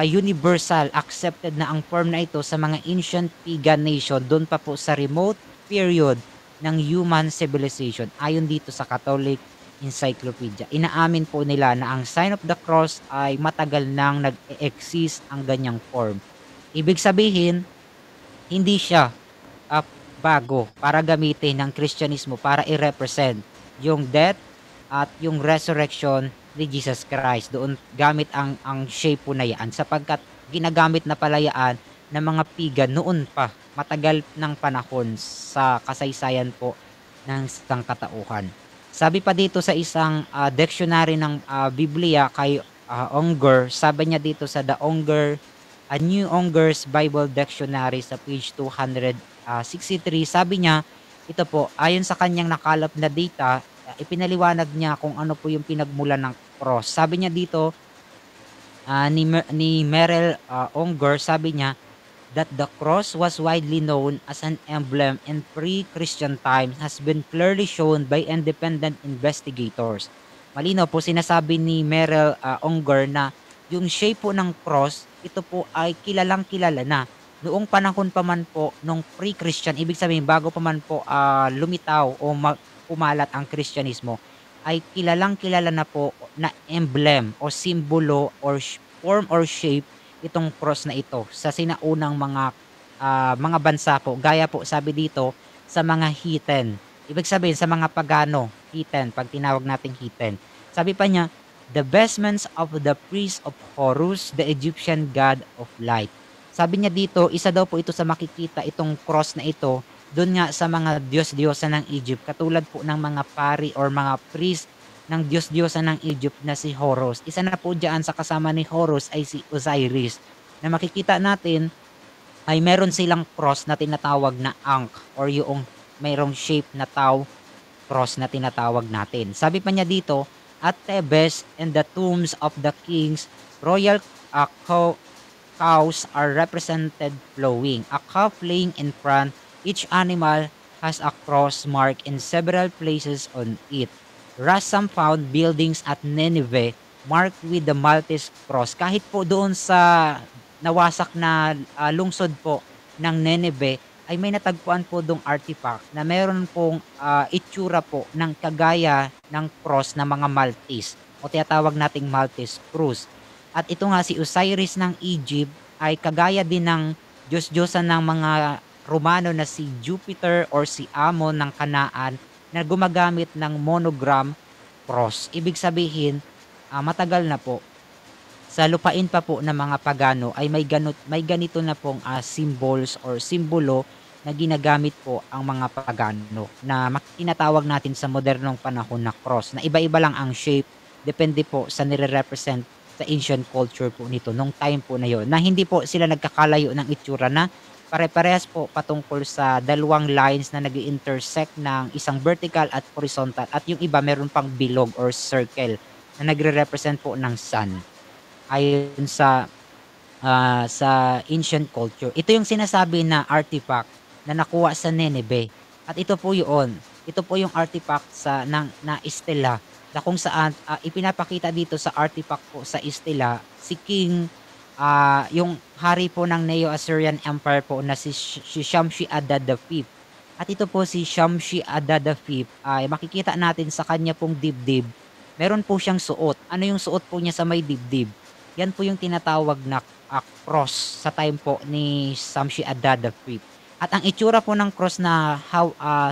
universal, accepted na ang form na ito sa mga ancient pagan nation, doon pa po sa remote period ng human civilization. Ayon dito sa Catholic Encyclopedia, inaamin po nila na ang sign of the cross ay matagal nang nag-exist ang ganyang form. Ibig sabihin, hindi siya ah, bago para gamitin ng Kristyanismo para i-represent yung death at yung resurrection ni Jesus Christ. Doon gamit ang shape po na yan sapagkat ginagamit na pala yan ng mga pagan noon pa, matagal ng panahon sa kasaysayan po ng sangkatauhan. Sabi pa dito sa isang dictionary ng Biblia kay Unger, sabi niya dito sa The Unger, A New Unger's Bible Dictionary sa page 263, sabi niya, ito po, ayon sa kanyang nakalap na data, ipinaliwanag niya kung ano po yung pinagmulan ng cross. Sabi niya dito, ni Merrill Unger, sabi niya, that the cross was widely known as an emblem in pre-Christian times has been clearly shown by independent investigators. Malinaw po sinasabi ni Merrill Unger na yung shape po ng cross, ito po ay kilalang kilala na. Noong panahon pa man po nung pre-Christian, ibig sabihin bago pa man po lumitaw o pumalat ang Kristyanismo, ay kilalang kilala na po na emblem o simbolo or form or shape itong cross na ito sa sinaunang mga bansa po. Gaya po sabi dito sa mga heathen. Ibig sabihin sa mga pagano, heathen, pag tinawag nating heathen. Sabi pa niya, the vestments of the priest of Horus, the Egyptian god of light. Sabi niya dito, isa daw po ito sa makikita itong cross na ito doon nga sa mga Diyos-Diyosa ng Egypt, katulad po ng mga pari or mga priest ng Diyos-Diyosa ng Egypt na si Horus. Isa na po dyan sa kasama ni Horus ay si Osiris, na makikita natin ay meron silang cross na tinatawag na Ankh or yung mayroong shape na tau cross na tinatawag natin. Sabi pa niya dito, at Thebes and the tombs of the kings, royal cows are represented flowing. A calf laying in front, each animal has a cross mark in several places on it. Rassam found buildings at Nineveh marked with the Maltese cross. Kahit po doon sa nawasak na lungsod po ng Nineveh, ay may natagpuan po dong artifact na meron pong itsura po ng kagaya ng cross ng mga Maltese o tinatawag nating Maltese cross. At ito nga si Osiris ng Egypt ay kagaya din ng Diyos-Diyosan ng mga Romano na si Jupiter or si Amon ng Kanaan na gumagamit ng monogram cross. Ibig sabihin, matagal na po sa lupain pa po ng mga pagano ay may ganito na pong symbols or simbolo na ginagamit po ang mga pagano na tinatawag natin sa modernong panahon na cross, na iba-iba lang ang shape, depende po sa nire-represent sa ancient culture po nito nung time po na yon, na hindi po sila nagkakalayo ng itsura, na pare-parehas po patungkol sa dalawang lines na nag-intersect ng isang vertical at horizontal, at yung iba meron pang bilog or circle na nagre-represent po ng sun ayon sa ancient culture. Ito yung sinasabi na artifact na nakuha sa Nineveh. At ito po yun. Ito po yung artifact na estela na kung saan ipinapakita dito sa artifact po sa estela si King, yung hari po ng Neo-Assyrian Empire po na si Shamshi-Adad V. At ito po si Shamshi-Adad V ay makikita natin sa kanya pong dibdib. Meron po siyang suot. Ano yung suot po niya sa may dibdib? Yan po yung tinatawag na cross sa time po ni Shamshi-Adad V. At ang itsura po ng cross na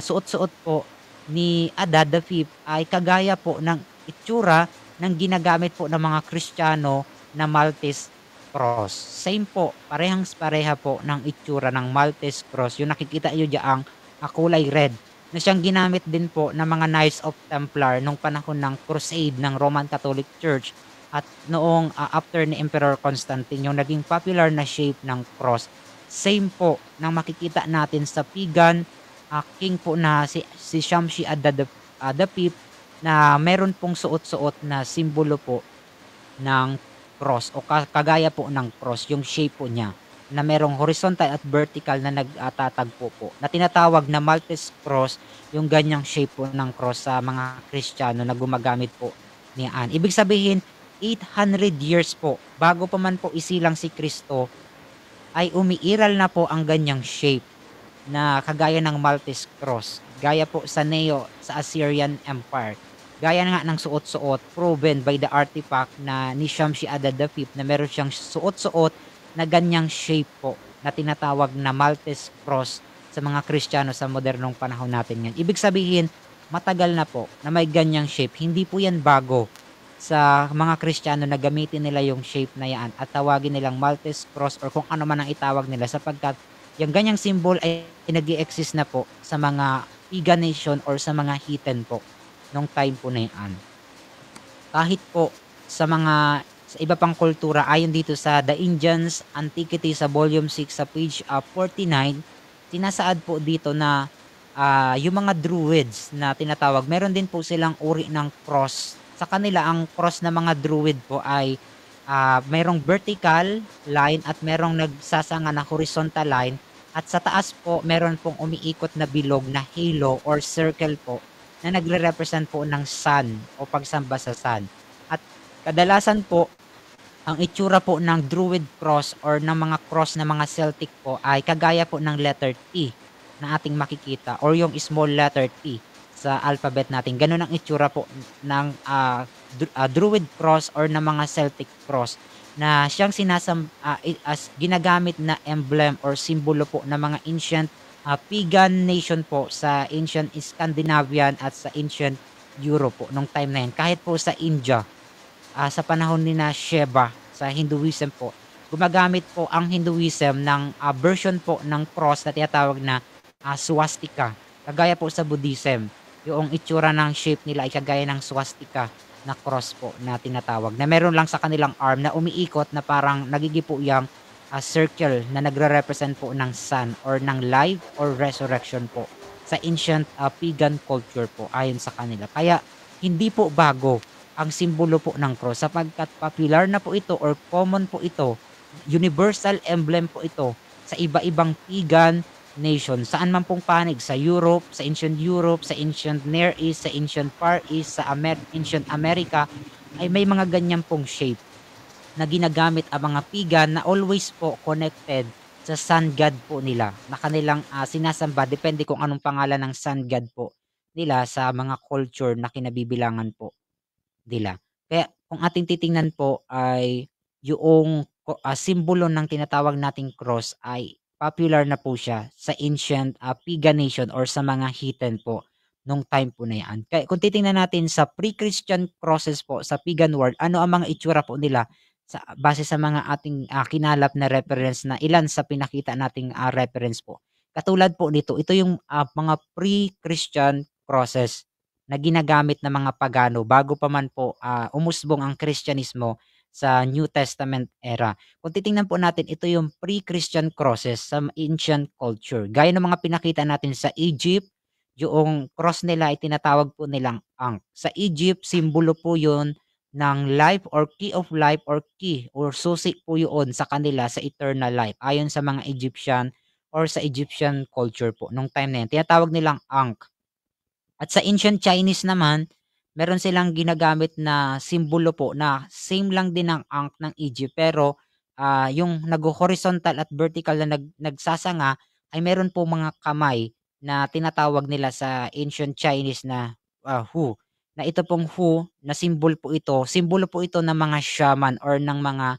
suot-suot po ni Adad V ay kagaya po ng itsura ng ginagamit po ng mga Kristiyano na Maltese cross. Same po, parehang-pareha po ng itsura ng Maltese cross. Yung nakikita nyo diyan kulay red na siyang ginamit din po ng mga Knights of Templar nung panahon ng Crusade ng Roman Catholic Church at noong after ni Emperor Constantine, yung naging popular na shape ng cross. Same po nang makikita natin sa pagan king po na si Shamshi-Adad V na meron pong suot-suot na simbolo po ng cross o kagaya po ng cross, yung shape po niya na merong horizontal at vertical na nagtatagpo po na tinatawag na Maltese cross, yung ganyang shape po ng cross sa mga Kristiyano na gumagamit po niyan. Ibig sabihin, 800 years po bago pa man po isilang si Kristo ay umiiral na po ang ganyang shape na kagaya ng Maltese cross, gaya po sa Neo sa Assyrian Empire. Gaya nga ng suot-suot, proven by the artifact na ni Shamshi-Adad V na meron siyang suot-suot na ganyang shape po na tinatawag na Maltese cross sa mga Kristiyano sa modernong panahon natin ngayon. Ibig sabihin, matagal na po na may ganyang shape. Hindi po yan bago sa mga Kristiyano na gamitin nila yung shape na yan at tawagin nilang Maltese cross or kung ano man ang itawag nila sapagkat yung ganyang symbol ay nag-i-exist na po sa mga pagan nation or sa mga heathen po nung time po na yan. Kahit po sa iba pang kultura ayon dito sa The Indians Antiquity sa volume 6 sa page 49, sinasaad po dito na yung mga druids na tinatawag, meron din po silang uri ng cross. Sa kanila, ang cross na mga druid po ay mayroong vertical line at merong nagsasanga na horizontal line. At sa taas po, meron pong umiikot na bilog na halo or circle po na nagre-represent po ng sun o pagsamba sa sun. At kadalasan po, ang itsura po ng druid cross or ng mga cross na mga Celtic po ay kagaya po ng letter T na ating makikita or yung small letter T sa alphabet natin. Ganun ang itsura po ng druid cross or ng mga Celtic cross na siyang as ginagamit na emblem or simbolo po ng mga ancient pagan nation po sa ancient Scandinavian at sa ancient Europe po nung time na yan. Kahit po sa India, sa panahon ni na Shiva sa Hinduism po, gumagamit po ang Hinduism ng version po ng cross na tinatawag na swastika. Kagaya po sa Buddhism, yung itsura ng shape nila ay kagaya ng swastika na cross po na tinatawag. Na meron lang sa kanilang arm na umiikot na parang nagigipo yung circle na nagre-represent po ng sun or ng life or resurrection po sa ancient pagan culture po ayon sa kanila. Kaya hindi po bago ang simbolo po ng cross sapagkat popular na po ito or common po ito, universal emblem po ito sa iba-ibang pagan nation. Saan man pong panig, sa Europe, sa ancient Near East, sa ancient Far East, sa ancient America, ay may mga ganyan pong shape na ginagamit ang mga pagan na always po connected sa sun god po nila na kanilang sinasamba depende kung anong pangalan ng sun god po nila sa mga culture na kinabibilangan po nila. Kaya kung ating titingnan po ay yung simbolo ng tinatawag nating cross ay popular na po siya sa ancient pagan nation or sa mga heathen po nung time po na yan. Kaya kung titingnan natin sa pre-Christian crosses po sa pagan world, ano ang mga itsura po nila base sa mga ating kinalap na reference na ilan sa pinakita nating reference po. Katulad po nito, ito yung mga pre-Christian crosses na ginagamit ng mga pagano bago pa man po umusbong ang Kristyanismo sa New Testament era. Kung titingnan po natin, ito yung pre-Christian crosses sa ancient culture. Gaya ng mga pinakita natin sa Egypt, yung cross nila ay tinatawag po nilang Ankh. Sa Egypt, simbolo po yun ng life or key of life or key or susi po yun sa kanila sa eternal life. Ayon sa mga Egyptian or sa Egyptian culture po nung time na yan. Tinatawag nilang Ankh. At sa ancient Chinese naman, meron silang ginagamit na simbolo po na same lang din ng Ankh ng Egypt pero yung nag-horizontal at vertical na nagsasanga ay meron po mga kamay na tinatawag nila sa ancient Chinese na Hu. Na ito pong Hu na simbolo po ito ng mga shaman or ng mga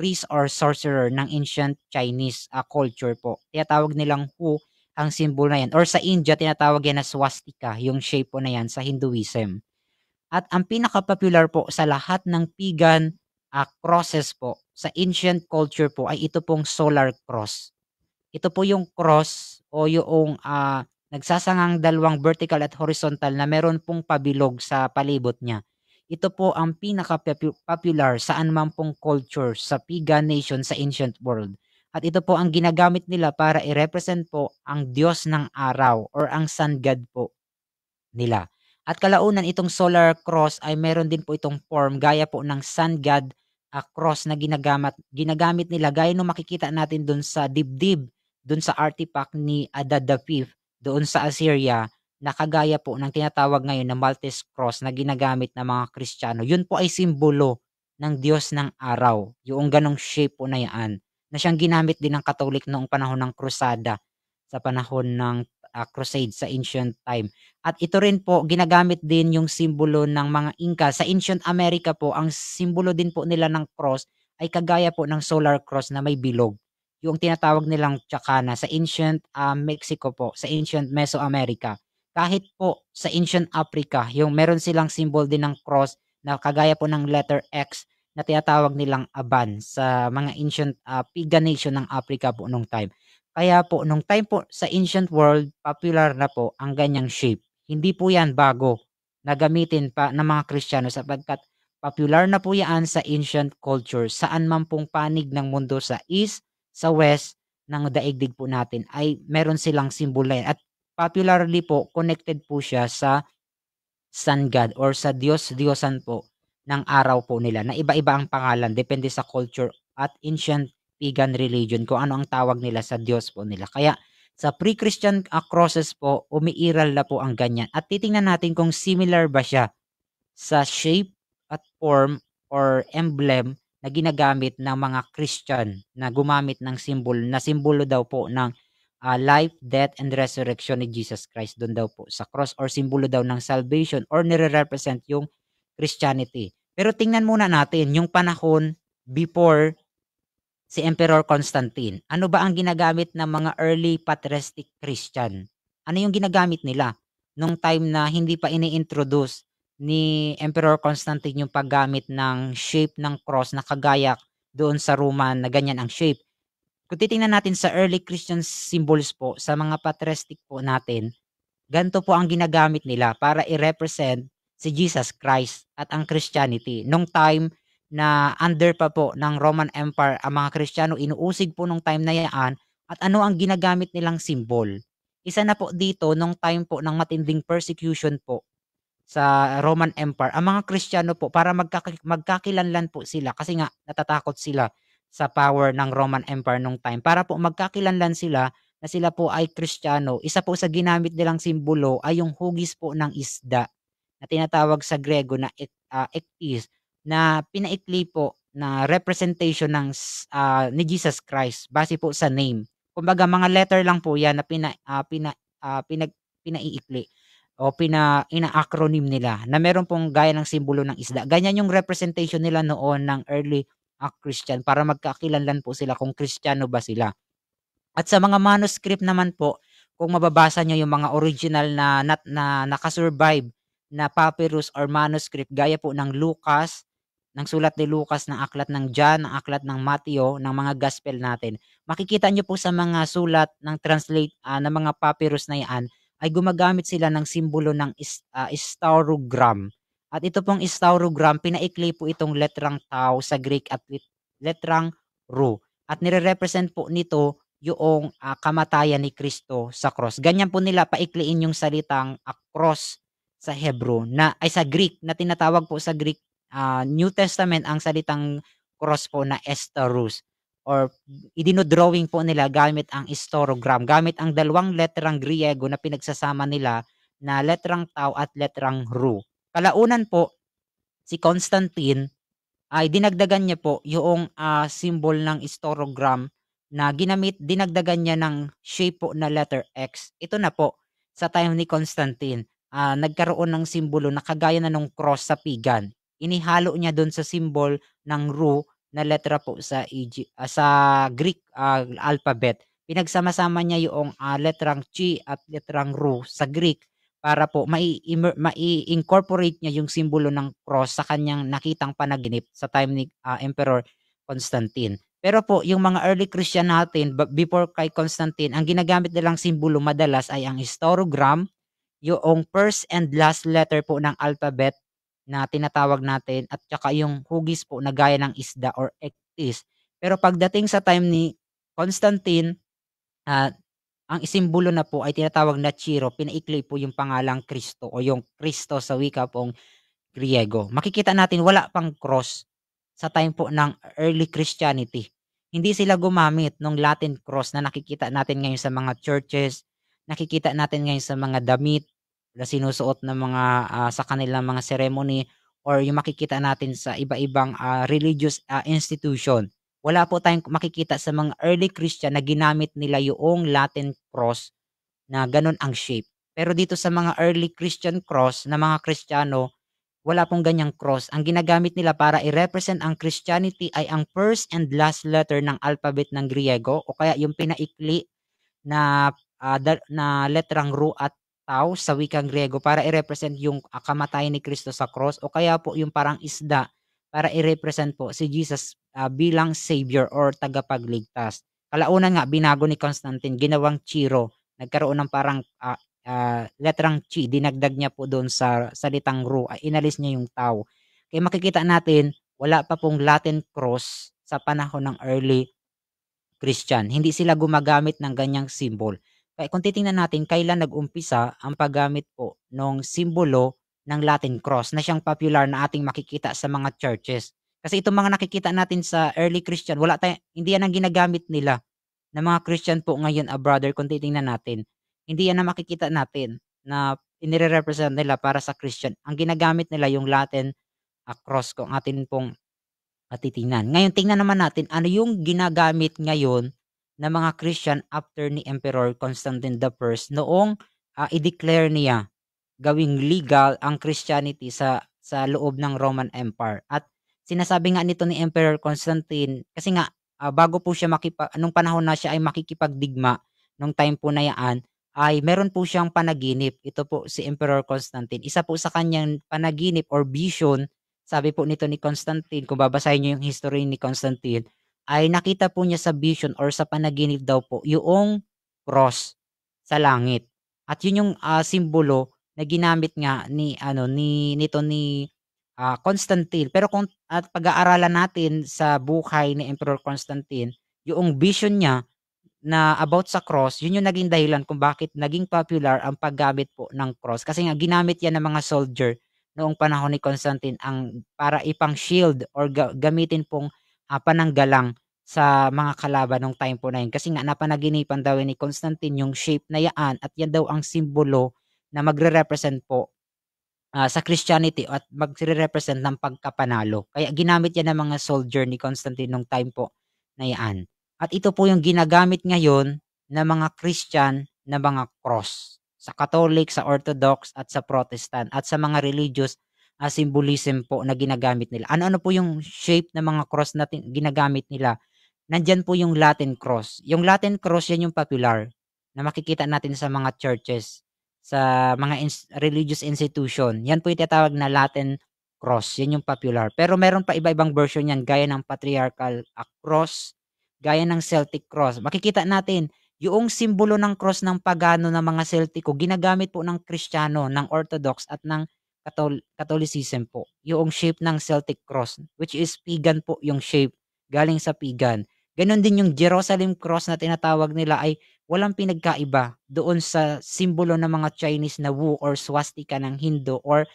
priest or sorcerer ng ancient Chinese culture po. Tinatawag nilang Hu ang symbol na yan. Or sa India, tinatawag yan na swastika, yung shape po na yan sa Hinduism. At ang pinaka-popular po sa lahat ng pagan crosses po sa ancient culture po ay ito pong solar cross. Ito po yung cross o yung nagsasangang dalawang vertical at horizontal na meron pong pabilog sa palibot niya. Ito po ang pinaka-popular saan man pong culture sa pagan nation sa ancient world. At ito po ang ginagamit nila para i-represent po ang Diyos ng araw or ang sun god po nila. At kalaunan itong solar cross ay meron din po itong form gaya po ng sun god cross na ginagamit nila gaya nung makikita natin dun sa dibdib, dun sa artifact ni Adad V doon sa Assyria na kagaya po ng tinatawag ngayon na Maltese cross na ginagamit ng mga Kristiyano. Yun po ay simbolo ng Diyos ng araw. Yung ganong shape po na yan, na siyang ginamit din ng Katolik noong panahon ng Krusada, sa panahon ng crusade sa ancient time. At ito rin po, ginagamit din yung simbolo ng mga Inca. Sa ancient America po, ang simbolo din po nila ng cross ay kagaya po ng solar cross na may bilog. Yung tinatawag nilang Chacana sa ancient Mexico po, sa ancient Mesoamerica. Kahit po sa ancient Africa, yung meron silang symbol din ng cross na kagaya po ng letter X na tinatawag nilang Aban sa mga ancient pagan nation ng Africa po nung time. Kaya po nung time po sa ancient world, popular na po ang ganyang shape. Hindi po yan bago na gamitin pa ng mga Kristiyano sapagkat popular na po yan sa ancient culture. Saan man pong panig ng mundo sa east, sa west ng daigdig po natin ay meron silang simbolo yan. At popularly po, connected po siya sa sun god or sa Diyos-Diyosan po ng araw po nila na iba-iba ang pangalan depende sa culture at ancient pagan religion kung ano ang tawag nila sa Diyos po nila. Kaya sa pre-Christian crosses po, umiiral na po ang ganyan. At titingnan natin kung similar ba siya sa shape at form or emblem na ginagamit ng mga Christian na gumamit ng simbolo daw po ng life, death, and resurrection ni Jesus Christ doon daw po sa cross or simbolo daw ng salvation or nire-represent yung Christianity. Pero tingnan muna natin yung panahon before si Emperor Constantine. Ano ba ang ginagamit ng mga early patristic Christian? Ano yung ginagamit nila nung time na hindi pa ini-introduce ni Emperor Constantine yung paggamit ng shape ng cross na kagaya doon sa Roman na ganyan ang shape? Kung titingnan natin sa early Christian symbols po, sa mga patristic po natin, ganito po ang ginagamit nila para i-represent si Jesus Christ at ang Christianity. Nung time na under pa po ng Roman Empire ang mga Kristiyano, inuusig po nung time na yan at ano ang ginagamit nilang symbol. Isa na po dito nung time po ng matinding persecution po sa Roman Empire, ang mga Kristiyano po para magkakilanlan po sila kasi nga natatakot sila sa power ng Roman Empire nung time. Para po magkakilanlan sila na sila po ay Kristiyano, isa po sa ginamit nilang simbolo ay yung hugis po ng isda na tinatawag sa Grego na ektis na pinaikli po na representation ng ni Jesus Christ base po sa name. Kumbaga mga letter lang po 'yan na pinaiikli o ina-acronym nila na meron pong gaya ng simbolo ng isda. Ganyan yung representation nila noon ng early Christian para magkakilanlan po sila kung Kristiyano ba sila. At sa mga manuscript naman po, kung mababasa niyo yung mga original na naka-survive na papyrus or manuscript gaya po ng Lucas, ng sulat ni Lucas, ng aklat ng John, ng aklat ng Mateo, ng mga gospel natin. Makikita niyo po sa mga sulat ng ng mga papyrus na 'yan ay gumagamit sila ng simbolo ng staurogram. At ito pong staurogram, pinaikli po itong letrang tau sa Greek at letrang rho. At nire-represent po nito yung kamatayan ni Kristo sa cross. Ganyan po nila paikliin yung salitang cross sa Hebrew sa Greek na tinatawag po sa Greek New Testament ang salitang cross po na estorus or idino-drawing po nila gamit ang staurogram, gamit ang dalawang letrang Griego na pinagsasama nila na letrang tau at letrang rho. Kalaunan po, si Constantine ay dinagdagan niya po yung symbol ng staurogram na dinagdagan niya ng shape po na letter X. Ito na po, sa time ni Constantine, nagkaroon ng simbolo na kagaya na nung cross sa pagan. Inihalo niya doon sa symbol ng rho na letra po sa Greek alphabet. Pinagsama-sama niya yung letrang chi at letrang rho sa Greek para po mai-incorporate niya yung simbolo ng cross sa kanyang nakitang panaginip sa time ni Emperor Constantine. Pero po yung mga early Christian natin before kay Constantine, ang ginagamit nilang simbolo madalas ay ang staurogram, yung first and last letter po ng alphabet na tinatawag natin at saka yung hugis po na gaya ng isda or ektis. Pero pagdating sa time ni Constantine, ah, ang simbolo na po ay tinatawag na Chiro, pinaikli po yung pangalang Kristo o yung Kristo sa wika pong Griego. Makikita natin wala pang cross sa time po ng early Christianity. Hindi sila gumamit ng Latin cross na nakikita natin ngayon sa mga churches, nakikita natin ngayon sa mga damit na sinusuot ng mga sa kanilang mga ceremony or yung makikita natin sa iba-ibang religious institution. Wala po tayong makikita sa mga early Christian na ginamit nila yung Latin cross na ganun ang shape. Pero dito sa mga early Christian cross na mga Kristiyano, wala pong ganyang cross. Ang ginagamit nila para i-represent ang Christianity ay ang first and last letter ng alphabet ng Griego o kaya yung pinaikli na na letrang Rho at Tau sa wikang Griego para i-represent yung kamatayan ni Kristo sa cross o kaya po yung parang isda para i-represent po si Jesus bilang savior or tagapagligtas. Kalaunan nga binago ni Constantine, ginawang Chiro. Nagkaroon ng parang letrang chi, dinagdag niya po doon sa salitang Rho, ay inalis niya yung Tau. Kaya makikita natin wala pa pong Latin cross sa panahon ng early Christian. Hindi sila gumagamit ng ganyang symbol. Kaya kung titingnan natin kailan nag-umpisa ang paggamit po ng simbolo ng Latin cross na siyang popular na ating makikita sa mga churches. Kasi itong mga nakikita natin sa early Christian, hindi yan ang ginagamit nila ng mga Christian po ngayon, brother, kung titingnan natin. Hindi yan na makikita natin na inire-represent nila para sa Christian. Ang ginagamit nila yung Latin cross kung atin pong titingnan. Ngayon tingnan naman natin ano yung ginagamit ngayon ng mga Christian after ni Emperor Constantine the First noong i-declare niya gawing legal ang Christianity sa loob ng Roman Empire. At sinasabi nga nito ni Emperor Constantine kasi nga bago po siya nung panahon na siya ay makikipagdigma nung time po na yaan ay meron po siyang panaginip. Ito po si Emperor Constantine. Isa po sa kanyang panaginip or vision, sabi po nito ni Constantine, kung babasahin niyo yung history ni Constantine, ay nakita po niya sa vision or sa panaginip daw po yung cross sa langit. At yun yung simbolo na ginamit nga ni Constantine. Pero kung pag-aaralan natin sa buhay ni Emperor Constantine, yung vision niya na about sa cross, yun yung naging dahilan kung bakit naging popular ang paggamit po ng cross. Kasi nga ginamit yan ng mga soldier noong panahon ni Constantine para ipang shield or gamitin pong pananggalang sa mga kalaban nung time po na yun. Kasi nga napanaginipan daw ni Constantine yung shape na yaan at yan daw ang simbolo na magre-represent po sa Christianity at magre-represent ng pagkapanalo. Kaya ginamit yan ng mga soldier ni Constantine nung time po na yaan. At ito po yung ginagamit ngayon ng mga Christian na mga cross sa Catholic, sa Orthodox at sa Protestant at sa mga religious symbolism po na ginagamit nila. Ano-ano po yung shape ng mga cross na ginagamit nila? Nandyan po yung Latin cross. Yung Latin cross yan yung popular na makikita natin sa mga churches, sa mga religious institution. Yan po yung tinatawag na Latin cross. Yan yung popular. Pero meron pa iba-ibang version yan gaya ng patriarchal cross, gaya ng Celtic cross. Makikita natin yung simbolo ng cross ng pagano ng mga Celtico ginagamit po ng Kristiyano, ng Orthodox at ng Catholicism po. Yung shape ng Celtic cross which is pagan po yung shape galing sa pagan. Ganon din yung Jerusalem cross na tinatawag nila ay walang pinagkaiba doon sa simbolo ng mga Chinese na Wu or swastika ng Hindu or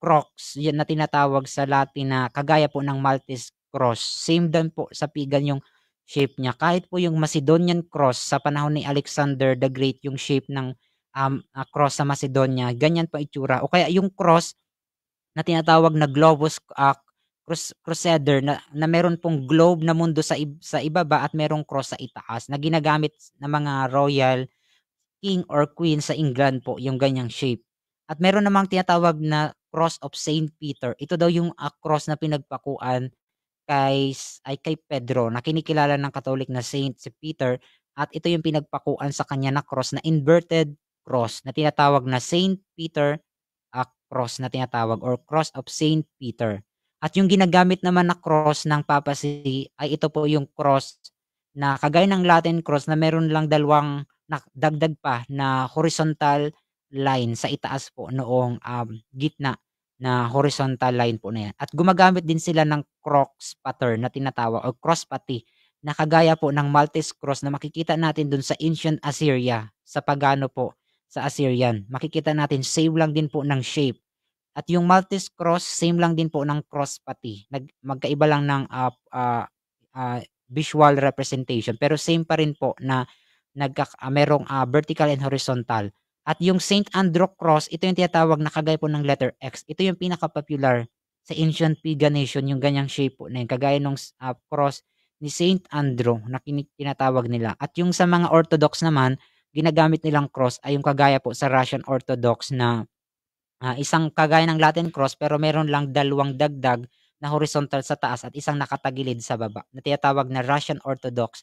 cross yan na tinatawag sa Latin na kagaya po ng Maltese cross. Same din po sa pagan yung shape niya. Kahit po yung Macedonian cross sa panahon ni Alexander the Great, yung shape ng cross sa Macedonia, ganyan pa itsura. O kaya yung cross na tinatawag na globus crusader na meron pong globe na mundo sa ibaba at merong cross sa itaas na ginagamit ng mga royal king or queen sa England po yung ganyang shape. At meron namang tinatawag na cross of Saint Peter. Ito daw yung cross na pinagpakuan kay Pedro na kinikilala ng Catholic na Saint si Peter at ito yung pinagpakuan sa kanya na cross na inverted cross na tinatawag na Saint Peter cross na tinatawag or cross of Saint Peter. At yung ginagamit naman na cross ng papacy ay ito po yung cross na kagaya ng Latin cross na meron lang dalawang dagdag pa na horizontal line sa itaas po noong gitna na horizontal line po na yan. At gumagamit din sila ng cross pattern na tinatawag o cross pati na kagaya po ng Maltese cross na makikita natin dun sa ancient Assyria, sa pagano po sa Assyrian. Makikita natin same lang din po ng shape. At yung Maltese cross, same lang din po ng cross pati. Magkaiba lang ng visual representation pero same pa rin po na merong vertical and horizontal. At yung Saint Andrew cross, ito yung tinatawag na kagaya po ng letter X. Ito yung pinaka-popular sa ancient pagan nation yung ganyang shape po na yun, kagaya nung cross ni Saint Andrew na tinatawag nila. At yung sa mga Orthodox naman, ginagamit nilang cross ay yung kagaya po sa Russian Orthodox na isang kagaya ng Latin cross pero meron lang dalawang dagdag na horizontal sa taas at isang nakatagilid sa baba na tinatawag na Russian Orthodox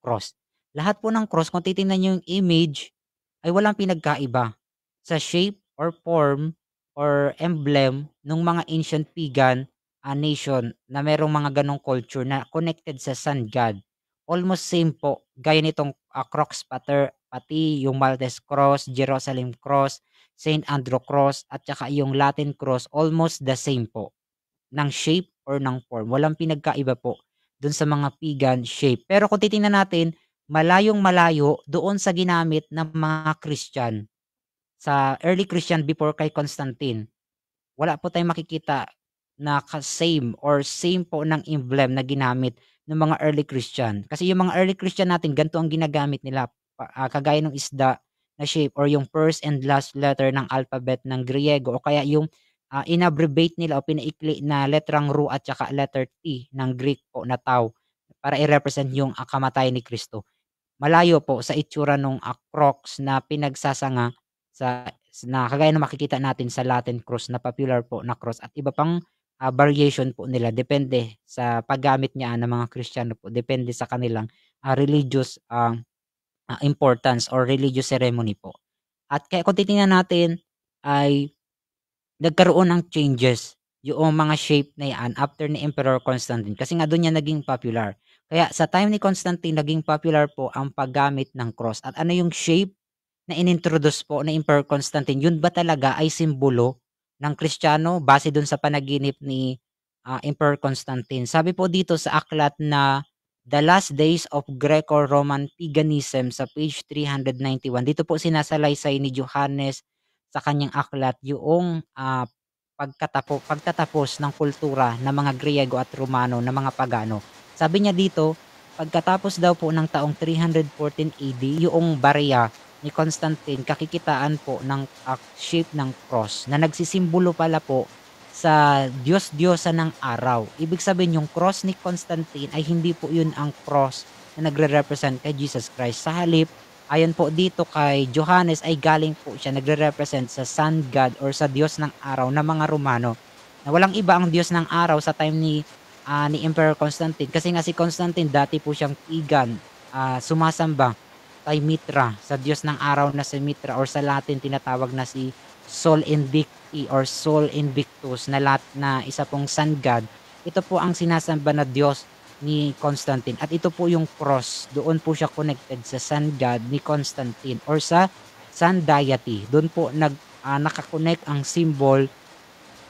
cross. Lahat po ng cross kung titingnan niyo yung image ay walang pinagkaiba sa shape or form or emblem ng mga ancient pagan nation na merong mga ganong culture na connected sa sun god. Almost same po gaya nitong cross pati yung Maltese cross, Jerusalem cross, Saint Andrew cross at saka yung Latin cross almost the same po ng shape or ng form. Walang pinagkaiba po dun sa mga pagan shape. Pero kung titingnan natin, malayong malayo doon sa ginamit ng mga Christian sa early Christian before kay Constantine. Wala po tayong makikita na same or same po ng emblem na ginamit ng mga early Christian. Kasi yung mga early Christian natin, ganito ang ginagamit nila. Kagaya ng isda na shape or yung first and last letter ng alphabet ng Griego o kaya yung inabbreviate nila o pinaikli na letrang Ru at saka letter T ng Greek po na tau para i-represent yung kamatayan ni Kristo. Malayo po sa itsura nung cross na pinagsasanga sa na kagaya ng makikita natin sa Latin cross na popular po na cross at iba pang variation po nila depende sa paggamit niya ng mga Kristiyano po, depende sa kanilang religious importance or religious ceremony po. At kaya kung titingnan natin ay nagkaroon ng changes yung mga shape na yan after ni Emperor Constantine kasi nga doon niya naging popular. Kaya sa time ni Constantine naging popular po ang paggamit ng cross. At ano yung shape na inintroduce po ni Emperor Constantine? Yun ba talaga ay simbolo ng Kristiyano base dun sa panaginip ni Emperor Constantine? Sabi po dito sa aklat na The Last Days of Greco-Roman Paganism sa page 391. Dito po sinasalaysay ni Johannes sa kanyang aklat yung pagtatapos ng kultura ng mga Griego at Romano na mga pagano. Sabi niya dito, pagkatapos daw po ng taong 314 AD, yung barya ni Constantine kakikitaan po ng shape ng cross na nagsisimbolo pala po sa Diyos-Diyosa ng araw. Ibig sabihin yung cross ni Constantine ay hindi po yun ang cross na nagre-represent kay Jesus Christ. Sa halip, ayon po dito kay Johannes ay galing po siya nagre-represent sa sun god or sa Diyos ng araw na mga Romano. Na walang iba ang Diyos ng araw sa time ni Emperor Constantine kasi nga si Constantine dati po siyang pagan, sumasamba kay Mitra, sa Diyos ng araw na si Mitra or sa Latin tinatawag na si Sol Invicti or Sol Invictus na isa pong sun god. Ito po ang sinasamba na Diyos ni Constantine at ito po yung cross, doon po siya connected sa sun god ni Constantine or sa sun deity. Doon po nakakonect ang symbol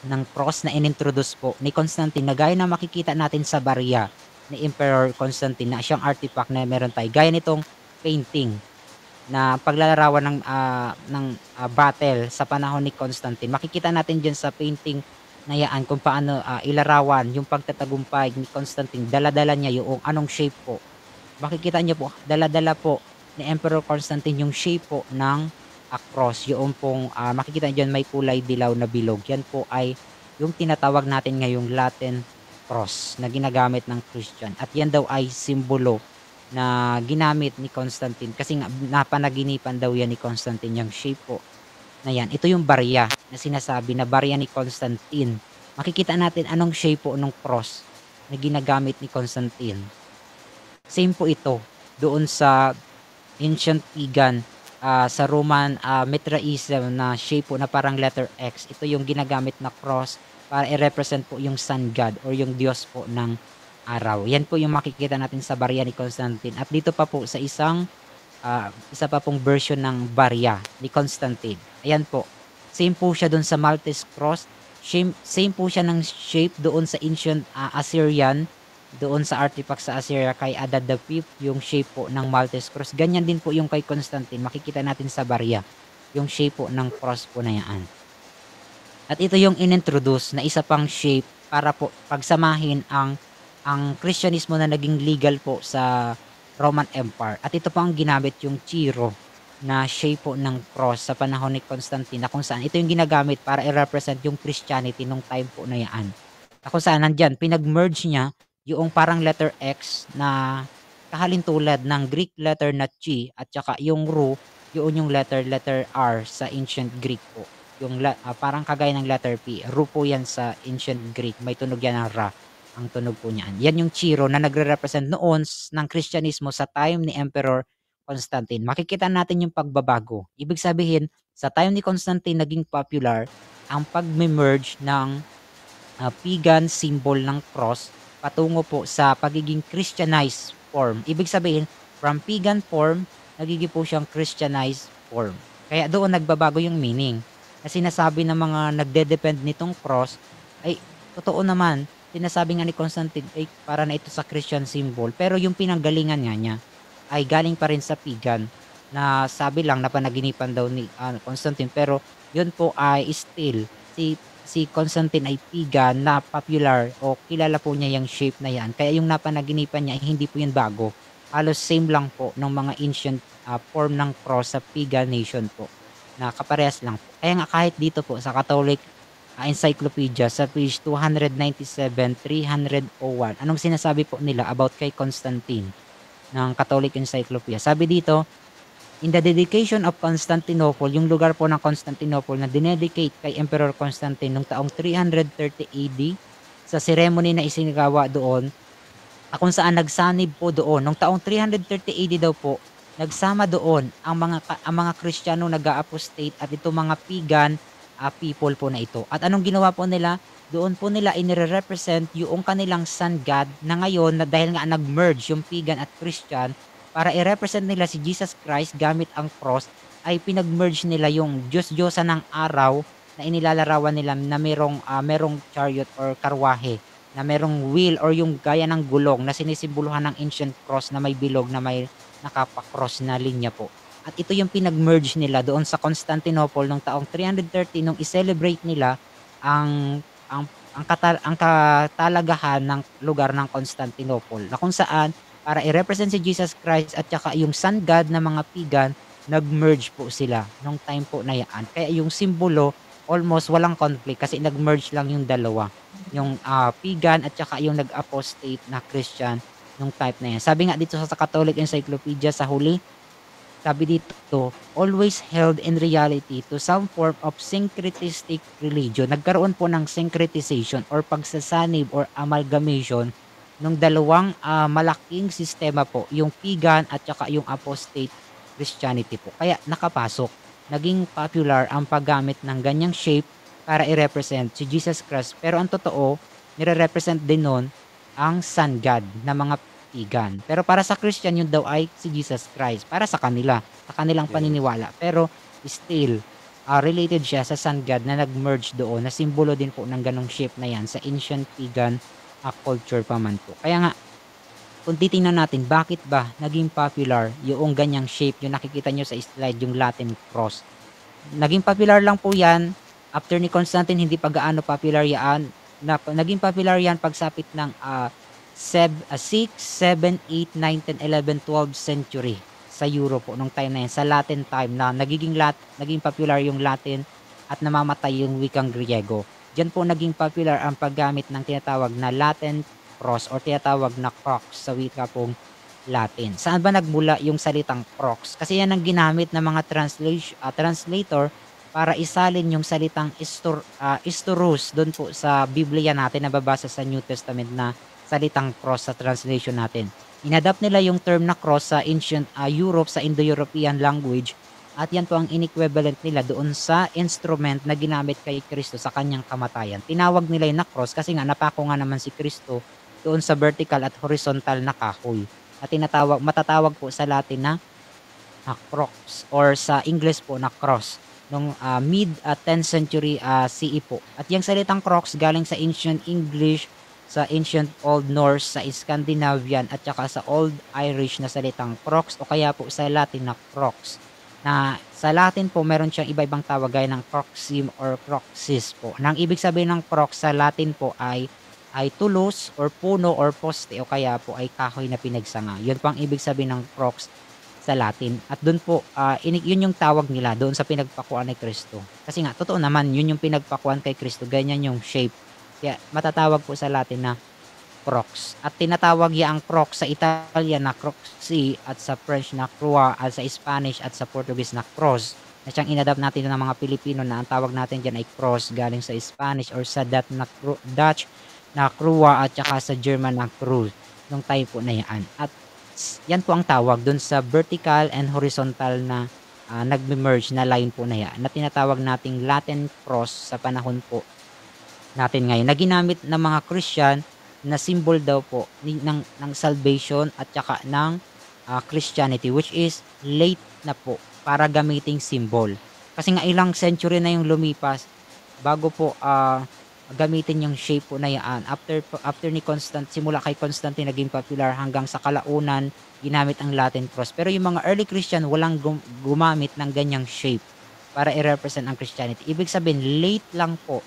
ng cross na inintroduce po ni Constantine na gaya na makikita natin sa barya ni Emperor Constantine na siyang artifact na meron tayo. Gaya nitong painting na paglalarawan ng battle sa panahon ni Constantine. Makikita natin diyan sa painting na yan kung paano ilarawan yung pagtatagumpay ni Constantine. Dala-dala niya yung anong shape po. Makikita niyo po, dala-dala po ni Emperor Constantine yung shape po ng cross. Yung pong makikita niyo dyan may kulay dilaw na bilog. Yan po ay yung tinatawag natin ngayong Latin cross na ginagamit ng Christian. At yan daw ay simbolo na ginamit ni Constantine kasi nga napanaginipan daw yan ni Constantine yung shape po na yan. Ito yung barya na sinasabi na barya ni Constantine. Makikita natin anong shape po ng cross na ginagamit ni Constantine. Same po ito doon sa ancient pagan sa Roman Mithraism na shape po na parang letter X. Ito yung ginagamit na cross para i-represent po yung sun god or yung Diyos po ng araw. Yan po yung makikita natin sa barya ni Constantine. At dito pa po sa isa pa pong version ng barya ni Constantine. Ayan po. Same po siya doon sa Maltese cross. Same po siya ng shape doon sa ancient Assyrian. Doon sa artifact sa Assyria kay Adad V, yung shape po ng Maltese cross. Ganyan din po yung kay Constantine. Makikita natin sa barya. Yung shape po ng cross po na yan. At ito yung inintroduce na isa pang shape para po pagsamahin ang Kristyanismo na naging legal po sa Roman Empire. At ito po ang ginamit yung Chiro na shape po ng cross sa panahon ni Constantine na kung saan ito yung ginagamit para i-represent yung Christianity nung time po na yan. na kung saan nandiyan pinag-merge niya yung parang letter X na kahalintulad ng Greek letter na chi at saka yung ru, yun yung letter R sa ancient Greek po. Yung parang kagaya ng letter P, ru po yan sa ancient Greek, may tunog yan ng ra, ang tunog po niyan. Yan yung chiro na nagre-represent noon ng Kristyanismo sa time ni Emperor Constantine. Makikita natin yung pagbabago. Ibig sabihin, sa time ni Constantine naging popular ang pag-merge ng pagan symbol ng cross patungo po sa pagiging Christianized form. Ibig sabihin, from pagan form, nagiging po siyang Christianized form. Kaya doon nagbabago yung meaning. Na sinasabi ng mga nagde-depend nitong cross, ay totoo naman, sinasabi nga ni Constantine, ay para na ito sa Christian symbol. Pero yung pinanggalingan nga niya, ay galing pa rin sa pagan na sabi lang na panaginipan daw ni Constantine. Pero yun po ay still, si Constantine ay pagan na popular o kilala po niya yung shape na yan. Kaya yung napanaginipan niya ay hindi po yun bago. Halos same lang po ng mga ancient form ng cross sa pagan nation po. Na kaparehas lang po. Kaya nga kahit dito po sa Catholic Encyclopedia sa page 297-301, anong sinasabi po nila about kay Constantine ng Catholic Encyclopedia? Sabi dito, in the dedication of Constantinople, yung lugar po ng Constantinople na dinedicate kay Emperor Constantine noong taong 330 AD, sa ceremony na isinagawa doon, kung saan nagsanib po doon, noong taong 330 AD daw po, nagsama doon ang mga Kristiyano nag-a-apostate at itong mga pagan people po na ito. At anong ginawa po nila? Doon po nila inire-represent yung kanilang sun god na ngayon na dahil nga nag-merge yung pagan at Christian, para i-represent nila si Jesus Christ gamit ang cross, ay pinag-merge nila yung Diyos-Diyosa ng araw na inilalarawan nila na merong chariot or karwahe, na merong wheel or yung gaya ng gulong na sinisimboluhan ng ancient cross na may bilog na may nakapa-cross na linya po. At ito yung pinag-merge nila doon sa Constantinople noong taong 330 nung i-celebrate nila ang ang katalagahan ng lugar ng Constantinople, na kung saan para i-represent si Jesus Christ at saka yung sun god na mga pagan, nag-merge po sila nung time po na yan. Kaya yung simbolo, almost walang conflict kasi nag-merge lang yung dalawa. Yung pagan at saka yung nag-apostate na Christian nung type na yan. Sabi nga dito sa Catholic Encyclopedia sa huli, sabi dito, always held in reality to some form of syncretistic religion. Nagkaroon po ng syncretization or pagsasanib or amalgamation ng dalawang malaking sistema po, yung pagan at saka yung apostate Christianity po. Kaya nakapasok, naging popular ang paggamit ng ganyang shape para i-represent si Jesus Christ. Pero ang totoo, nire-represent din nun ang sun god na mga pagan. Pero para sa Christian, yun daw ay si Jesus Christ. Para sa kanila, sa kanilang paniniwala. Pero still, related siya sa sun god na nag-merge doon, na simbolo din po ng ganong shape na yan sa ancient pagan culture pa man po. Kaya nga, kung titingnan natin, bakit ba naging popular yung ganyang shape, yung nakikita nyo sa slide, yung Latin cross. Naging popular lang po yan after ni Constantine, hindi pa gaano popular yan. Naging popular yan pagsapit ng 6, 7, 8, 9, 10, 11, 12 century sa Europe po nung time na yan, sa Latin time na naging popular yung Latin at namamatay yung wikang Griego. Diyan po naging popular ang paggamit ng tinatawag na Latin cross or tinatawag na crux sa wika pong Latin. Saan ba nagmula yung salitang crux? Kasi yan ang ginamit ng mga translator para isalin yung salitang istorus doon po sa Biblia natin na babasa sa New Testament na salitang cross sa translation natin. Inadapt nila yung term na cross sa ancient Europe, sa Indo-European language, at yan po ang inequivalent nila doon sa instrument na ginamit kay Kristo sa kanyang kamatayan. Tinawag nila yung na cross kasi nga napako nga naman si Kristo doon sa vertical at horizontal na kahoy. At matatawag po sa Latin na crux or sa English po na cross nung mid 10th century CE po. At yung salitang crux galing sa ancient English, sa ancient Old Norse, sa Scandinavian at saka sa Old Irish na salitang crox o kaya po sa Latin na crux. Na sa Latin po meron siyang iba-ibang tawag gaya ng proxim or proxis po. Nang ibig sabihin ng crox sa Latin po ay tulos or puno or poste o kaya po ay kahoy na pinagsanga. Yun po ang ibig sabihin ng crox sa Latin. At doon po, yun yung tawag nila doon sa pinagpakuan ni Kristo. Kasi nga, totoo naman, yun yung pinagpakuan kay Kristo. Ganyan yung shape. Kaya matatawag po sa Latin na crox. At tinatawag yang crox sa Italian na croxi at sa French na croix at sa Spanish at sa Portuguese na cross. Na siyang inadapt natin ng mga Pilipino na ang tawag natin dyan ay cross galing sa Spanish or sa Dutch na croix at saka sa German na cruz. Nung time po na yan. At yan po ang tawag dun sa vertical and horizontal na nagme-merge na line po na yan na tinatawag nating Latin cross sa panahon po natin ngayon na ginamit ng mga Christian na symbol daw po ng salvation at saka ng Christianity, which is late na po para gamiting symbol. Kasi nga ilang century na yung lumipas bago po gamitin yung shape po na yan. After ni simula kay Constantine naging popular hanggang sa kalaunan ginamit ang Latin cross. Pero yung mga early Christian walang gumamit ng ganyang shape para i-represent ang Christianity. Ibig sabihin late lang po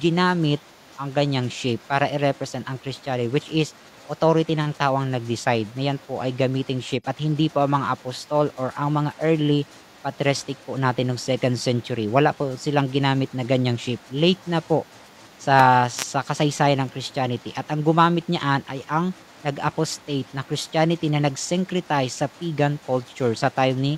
ginamit ang ganyang shape para i-represent ang Christianity, which is authority ng tao ang nag-decide na yan po ay gamiting shape at hindi po ang mga apostol or ang mga early patristic po natin ng 2nd century. Wala po silang ginamit na ganyang shape. Late na po sa kasaysayan ng Christianity. At ang gumamit niyan ay ang nag-apostate na Christianity na nag-syncretize sa pagan culture sa time ni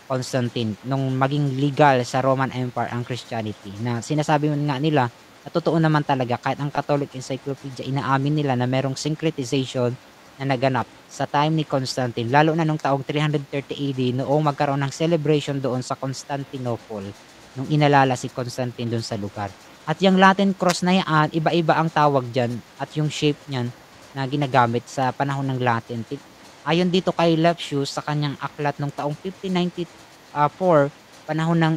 Constantine nung maging legal sa Roman Empire ang Christianity. Na sinasabi nga nila na totoo naman talaga kahit ang Catholic Encyclopedia inaamin nila na merong syncretization na naganap sa time ni Constantine, lalo na nung taong 330 AD noong magkaroon ng celebration doon sa Constantinople nung inalala si Constantine doon sa lugar. At yung Latin cross na yan, iba-iba ang tawag dyan at yung shape niyan na ginagamit sa panahon ng Latin. Ayon dito kay Lepsius sa kanyang aklat nung taong 1594, panahon ng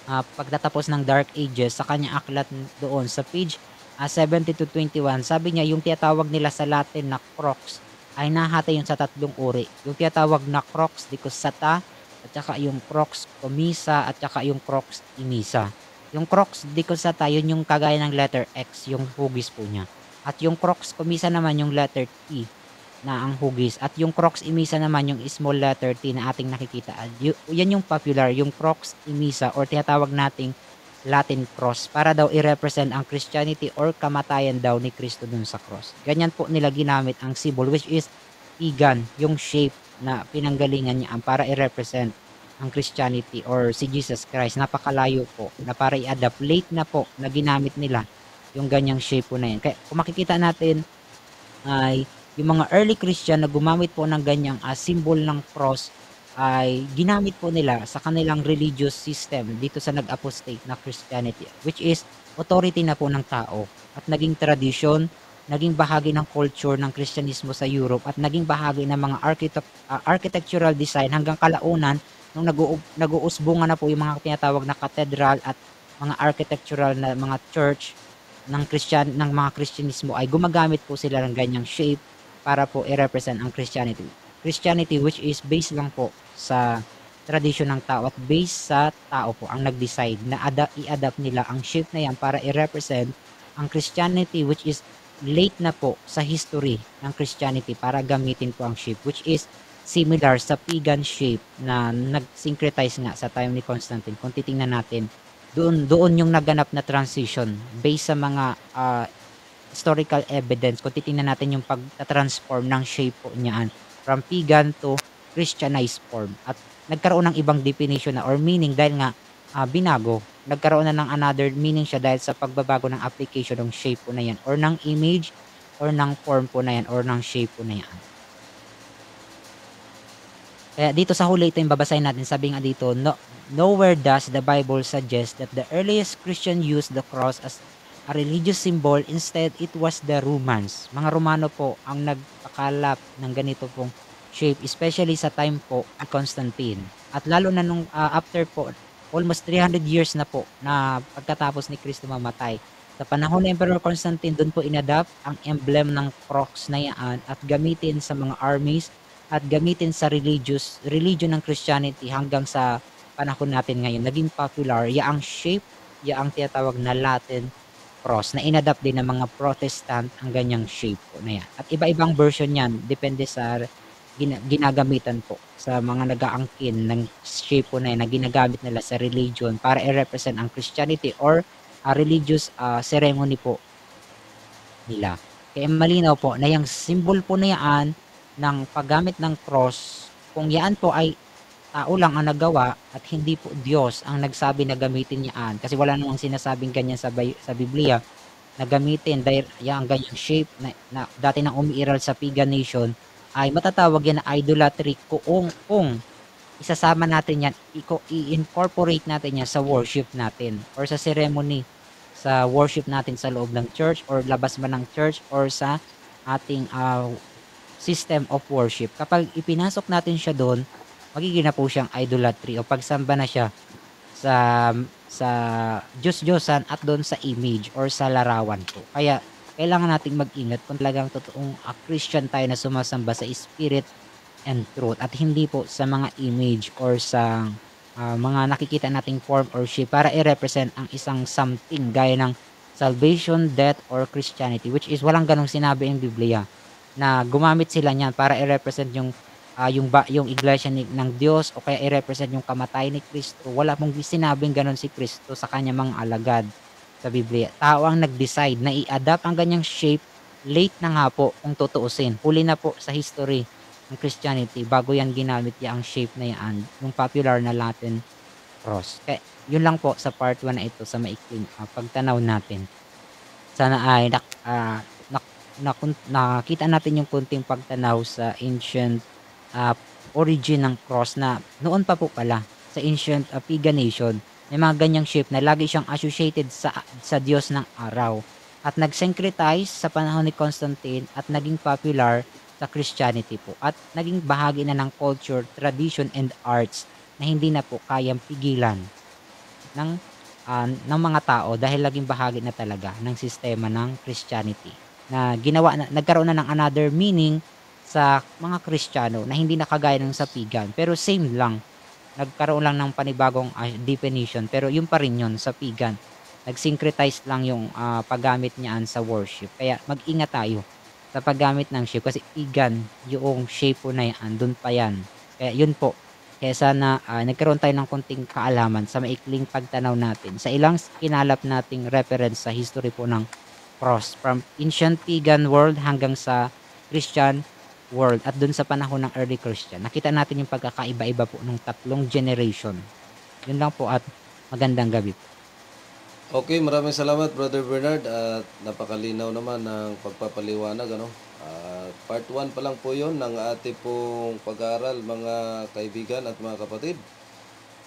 pagtatapos ng Dark Ages, sa kanyang aklat doon sa page 70 to 21, sabi niya yung tinatawag nila sa Latin na crox ay nahati yun sa tatlong uri. Yung tinatawag na crox decussata at saka yung crox commissa at saka yung crox immissa. Yung crox decussata yun yung kagaya ng letter X, yung hugis po niya. At yung crox commissa naman yung letter T na ang hugis. At yung crox immissa naman yung small letter T na ating nakikita. Yan yung popular, yung crox immissa or tinatawag nating Latin cross para daw i-represent ang Christianity or kamatayan daw ni Kristo dun sa cross. Ganyan po nila ginamit ang symbol which is pagan, yung shape na pinanggalingan niya para i-represent ang Christianity or si Jesus Christ. Napakalayo po na para i-adapt. Late na po na ginamit nila yung ganyang shape po na yan. Kaya kung makikita natin ay yung mga early Christian na gumamit po ng ganyang symbol ng cross ay ginamit po nila sa kanilang religious system dito sa nag-apostate na Christianity, which is authority na po ng tao at naging tradition, naging bahagi ng culture ng Kristyanismo sa Europe at naging bahagi ng mga architectural design hanggang kalaunan nung nag-uusbungan na po yung mga tinatawag na cathedral at mga architectural na mga church ng mga Kristyanismo ay gumagamit po sila ng ganyang shape para po i-represent ang Christianity. Christianity which is based lang po sa tradition ng tao at based sa tao po ang nag-decide na i-adapt nila ang shape na yan para i-represent ang Christianity which is late na po sa history ng Christianity para gamitin po ang shape which is similar sa pagan shape na nag-syncretize nga sa time ni Constantine. Kung titingnan natin, doon yung naganap na transition based sa mga historical evidence. Kung titingnan natin yung pag-transform ng shape po niyan from pagan to Christianized form. At nagkaroon ng ibang definition na or meaning dahil nga binago. Nagkaroon na ng another meaning siya dahil sa pagbabago ng application ng shape po na yan or ng image or ng form po na yan or ng shape po na yan. Kaya dito sa huli ito yung babasahin natin. Sabi nga dito, nowhere does the Bible suggest that the earliest Christian used the cross as a religious symbol. Instead, it was the Romans. Mga Romano po ang nagpakalap ng ganito pong shape, especially sa time po ni Constantine. At lalo na nung after po, almost 300 years na po na pagkatapos ni Kristo mamatay. Sa panahon ni Emperor Constantine, doon po inadapt ang emblem ng cross na yan at gamitin sa mga armies at gamitin sa religion ng Christianity hanggang sa panahon natin ngayon. Naging popular, yaang shape, yaang tinatawag na Latin cross na inadapt din ng mga Protestant ang ganyang shape po na yan. At iba-ibang version yan, depende sa ginagamitan po sa mga nag-aangkin ng shape po na yan na ginagamit nila sa religion para i-represent ang Christianity or a religious ceremony po nila. Kaya malinaw po na yung symbol po na yaan ng paggamit ng cross, kung yaan po ay tao lang ang nagawa at hindi po Diyos ang nagsabi na gamitin yaan, kasi wala namang sinasabing ganyan sa Biblia na gamitin dahil yang ganyang shape na dati nang umiiral sa pagan nation, ay matatawag yan na idolatry kung isasama natin yan, i-incorporate natin yan sa worship natin or sa ceremony, sa worship natin sa loob ng church or labas man ng church or sa ating system of worship. Kapag ipinasok natin siya doon, magiging na po siyang idolatry o pagsamba na siya sa sa Diyos-Diyosan at doon sa image or sa larawan po. Kaya kailangan nating mag-ingat kung talagang totoong Christian tayo na sumasamba sa spirit and truth at hindi po sa mga image or sa mga nakikita nating form or shape para i-represent ang isang something gaya ng salvation, death, or Christianity, which is walang ganong sinabi ng Biblia na gumamit sila niyan para i-represent yung iglesia ng Diyos o kaya i-represent yung kamatayan ni Kristo. Wala pong sinabing ganon si Kristo sa kanyang mga alagad sa Biblia. Tao ang nag-decide na i-adapt ang ganyang shape, late na nga po kung tutuusin. Huli na po sa history ng Christianity bago yan ginamit ang shape na yan, yung popular na Latin cross. Kaya yun lang po sa part 1 na ito sa maikling pagtanaw natin. Sana ay nakita natin yung kunting pagtanaw sa ancient origin ng cross na noon pa po pala sa ancient pagan nation. May mga ganyang shape na lagi siyang associated sa Diyos ng araw at nag-syncretize sa panahon ni Constantine at naging popular sa Christianity po at naging bahagi na ng culture, tradition, and arts na hindi na po kayang pigilan ng mga tao dahil naging bahagi na talaga ng sistema ng Christianity na nagkaroon na ng another meaning sa mga Kristiyano na hindi na kagaya ng sa pagan pero same lang, nagkaroon lang ng panibagong definition pero yun pa rin yun sa pagan, nag-syncretize lang yung paggamit niyan sa worship. Kaya mag-ingat tayo sa paggamit ng shape kasi pagan yung shape po na yan, andun pa yan. Kaya yun po, kaya sana nagkaroon tayo ng konting kaalaman sa maikling pagtanaw natin sa ilang kinalap nating reference sa history po ng cross from ancient pagan world hanggang sa Christian world at dun sa panahon ng early Christian. Nakita natin yung pagkakaiba-iba po ng tatlong generation. Yun lang po at magandang gabi po. Okay, maraming salamat Brother Bernard at napakalinaw naman ng pagpapaliwanag ano. Part 1 pa lang po 'yon ng ating pong pag-aaral mga kaibigan at mga kapatid.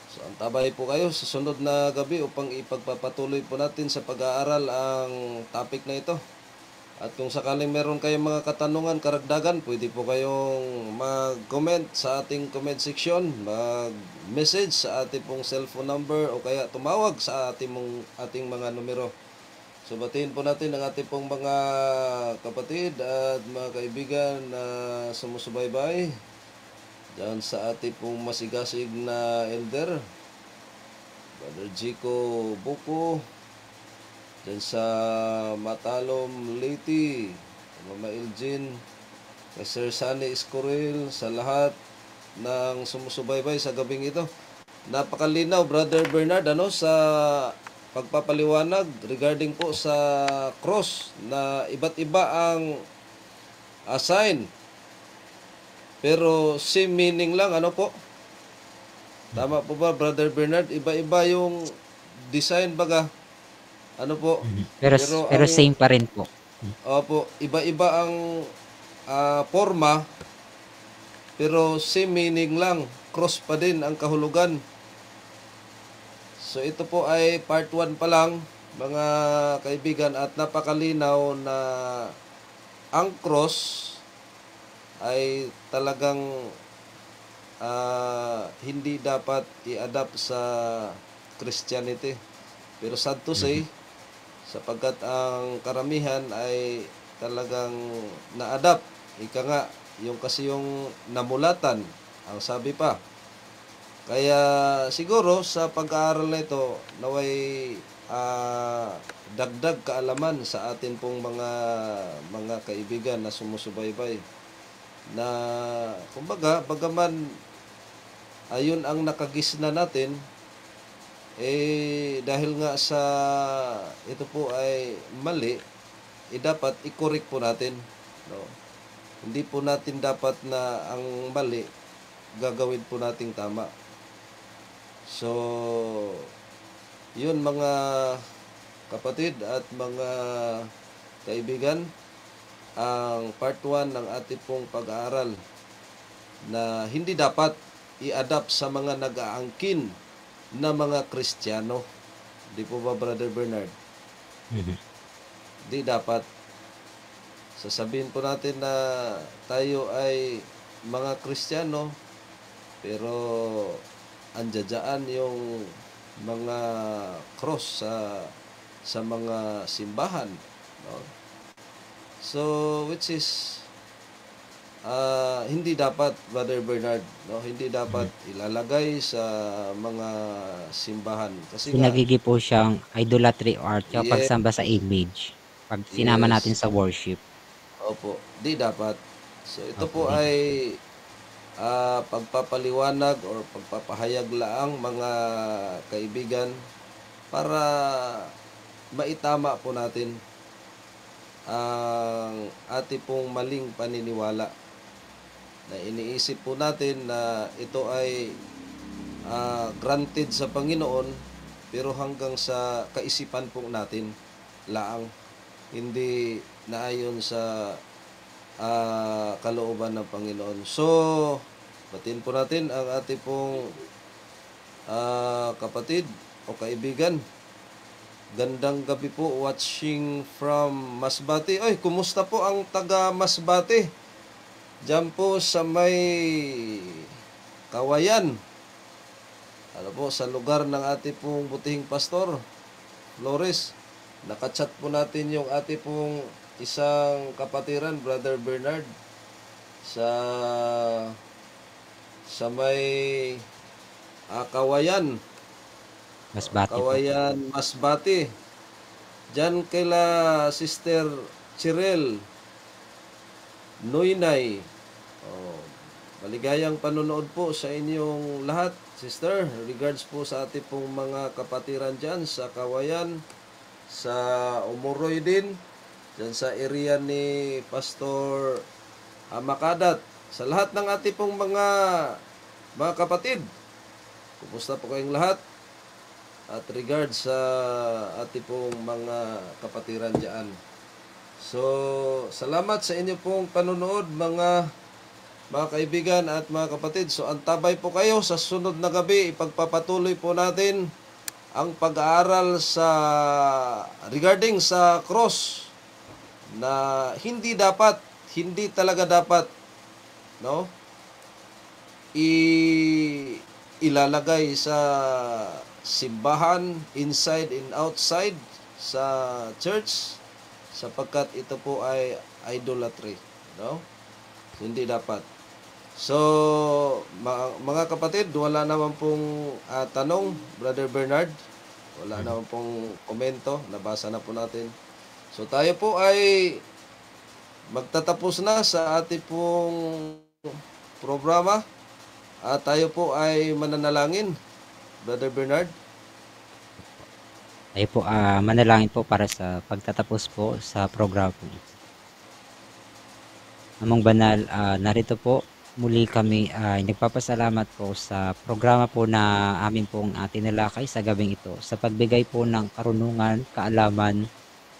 So antabay po kayo sa sunod na gabi upang ipagpapatuloy po natin sa pag-aaral ang topic na ito. At kung sakaling meron kayong mga katanungan, karagdagan, pwede po kayong mag-comment sa ating comment section, mag-message sa ating pong cellphone number o kaya tumawag sa ating mga numero. So batiin po natin ang ating pong mga kapatid at mga kaibigan na sumusubaybay dyan sa ating pong masigasig na elder, Brother Jico Buko, dyan sa Matalom Leyte, Mama Elgin, kay Sir Sunny Escoril, sa lahat ng sumusubaybay sa gabing ito. Napakalinaw Brother Bernard sa pagpapaliwanag regarding po sa cross na iba't iba ang sign pero same meaning lang po. Tama po ba Brother Bernard? Iba-iba yung design baga. Po? Pero same pa rin po. Opo, iba-iba ang forma pero same meaning lang, cross pa din ang kahulugan. So ito po ay part 1 pa lang mga kaibigan at napakalinaw na ang cross ay talagang hindi dapat i-adapt sa Christianity. Pero sad to say, sapagkat ang karamihan ay talagang na-adapt. Ika nga, kasi yung namulatan, ang sabi pa. Kaya siguro sa pag-aaral na ito, naway dagdag kaalaman sa atin pong mga kaibigan na sumusubaybay. Na kumbaga, bagaman ayun ang nakagisna natin, dahil nga sa ito po ay mali, dapat i-correct po natin, no? Hindi po natin dapat na ang mali gagawin po nating tama. So, yun mga kapatid at mga kaibigan, ang part 1 ng ating pong pag-aaral na hindi dapat i-adapt sa mga nag-aangkin na mga Kristiyano. Di po ba, Brother Bernard? Mhm. Di dapat. Sasabihin po natin na tayo ay mga Kristiyano, pero andiyan yung mga cross sa mga simbahan, no? So, which is hindi dapat, Brother Bernard, no? Hindi dapat ilalagay sa mga simbahan. Kasi nga, Pinagigi po siyang idolatry or tsaka yes, pagsamba sa image. Pag sinama natin sa worship. opo, di dapat. So, ito Opo, po di ay dapat. pagpapaliwanag or pagpapahayag laang mga kaibigan para maitama po natin ang ating pong maling paniniwala na iniisip po natin na ito ay granted sa Panginoon, pero hanggang sa kaisipan po natin laang, hindi naayon sa kalooban ng Panginoon. So, batin po natin ang ating pong kapatid o kaibigan. Gandang gabi po, watching from Masbate. Ay, kumusta po ang taga Masbate? Diyan po sa may Kawayan. Ano po, sa lugar ng ating pong butihing pastor, Flores. Nakachat po natin yung ating pong isang kapatiran, Brother Bernard, sa may Kawayan. Masbate po. Kawayan, Masbate. Diyan kaila Sister Chirel Noynay. Oh, maligayang panonood po sa inyong lahat, Sister. Regards po sa ating pong mga kapatiran dyan sa Kawayan, sa Umuroy din, dyan sa area ni Pastor Makadat. Sa lahat ng ating pong mga kapatid, kumusta po kayong lahat? At regards sa ating pong mga kapatiran dyan. So, salamat sa inyo pong panonood mga kaibigan at mga kapatid. So, antabay po kayo sa sunod na gabi. Ipagpapatuloy po natin ang pag-aaral regarding sa cross na hindi talaga dapat, no? Ilalagay sa simbahan, inside and outside sa church, sapagkat ito po ay idolatry, no? Hindi dapat. So, mga kapatid, wala naman pong tanong, Brother Bernard. Wala naman pong komento, nabasa na po natin. So, tayo po ay magtatapos na sa ating pong programa. At tayo po ay mananalangin, Brother Bernard. Tayo po, manalangin po para sa pagtatapos po sa programa po. Amang banal, narito po muli kami ay nagpapasalamat po sa programa po na amin pong tinalakay sa gabing ito sa pagbigay po ng karunungan, kaalaman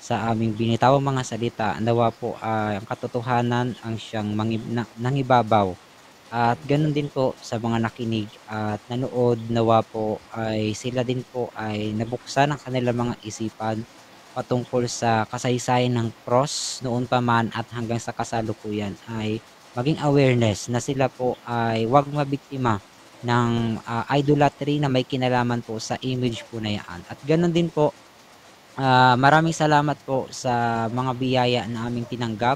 sa aming binitawang mga salita. Nawa po ang katotohanan ang siyang nangibabaw. At ganun din po sa mga nakinig at nanood, nawa po ay sila din po ay nabuksan ang kanilang mga isipan patungkol sa kasaysayan ng cross noon pa man at hanggang sa kasalukuyan, ay maging awareness na sila po ay wag mabiktima ng idolatry na may kinalaman po sa image po na yan. At ganun din po, maraming salamat po sa mga biyaya na aming tinanggap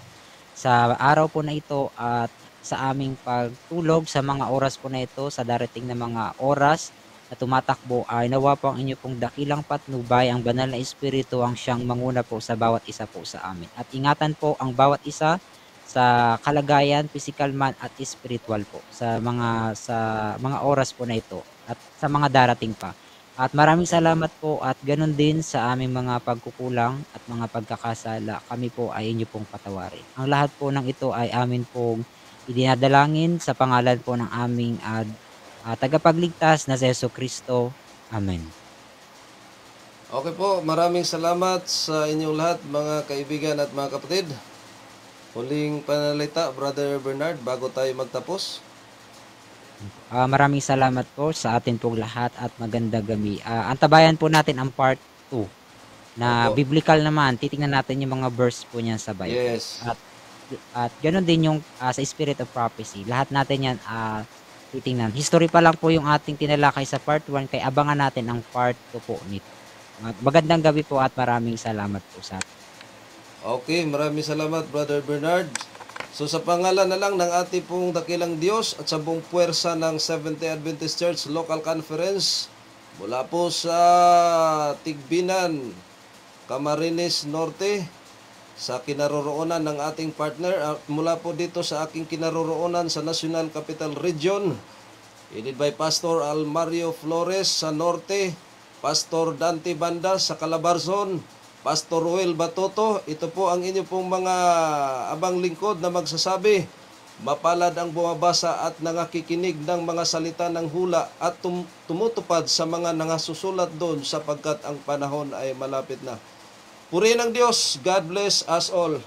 sa araw po na ito at sa aming pagtulog sa mga oras po na ito, sa darating na mga oras na tumatakbo, ay nawa po ang inyo pong dakilang patnubay, ang banal na espiritu ang siyang manguna po sa bawat isa po sa amin. At ingatan po ang bawat isa sa kalagayan, physical man at spiritual po sa mga oras po na ito at sa mga darating pa. At maraming salamat po at gano'n din sa aming mga pagkukulang at mga pagkakasala, kami po ay inyo pong patawarin. Ang lahat po ng ito ay amin pong idinadalangin sa pangalan po ng aming, tagapagligtas na si Jesucristo. Amen. Okay po, maraming salamat sa inyong lahat mga kaibigan at mga kapatid. Huling panalita, Brother Bernard, bago tayo magtapos. Maraming salamat po sa atin pong lahat at magandang gabi. Antabayan po natin ang part 2 na Opo. biblical naman. Titingnan natin yung mga verse po niyan sa Bible. Yes. At gano'n din yung, sa Spirit of Prophecy. Lahat natin yan, titingnan. History pa lang po yung ating tinalakay sa part 1, kaya abangan natin ang part 2 po nito. Magandang gabi po at maraming salamat po sa atin. Okay, maraming salamat, Brother Bernard. So sa pangalan na lang ng ating pong dakilang Diyos at sa buong puwersa ng Seventh-day Adventist Church Local Conference mula po sa Tigbinan, Camarines Norte, sa kinaroroonan ng ating partner at mula po dito sa aking kinaroroonan sa National Capital Region, headed by Pastor Almario Flores sa Norte, Pastor Dante Banda sa Calabarzon, Pastor Ruel Batoto. Ito po ang inyo pong mga abang lingkod na magsasabi, mapalad ang bumabasa at nangakikinig ng mga salita ng hula at tumutupad sa mga nangasusulat doon sapagkat ang panahon ay malapit na. Purihin ang Diyos. God bless us all.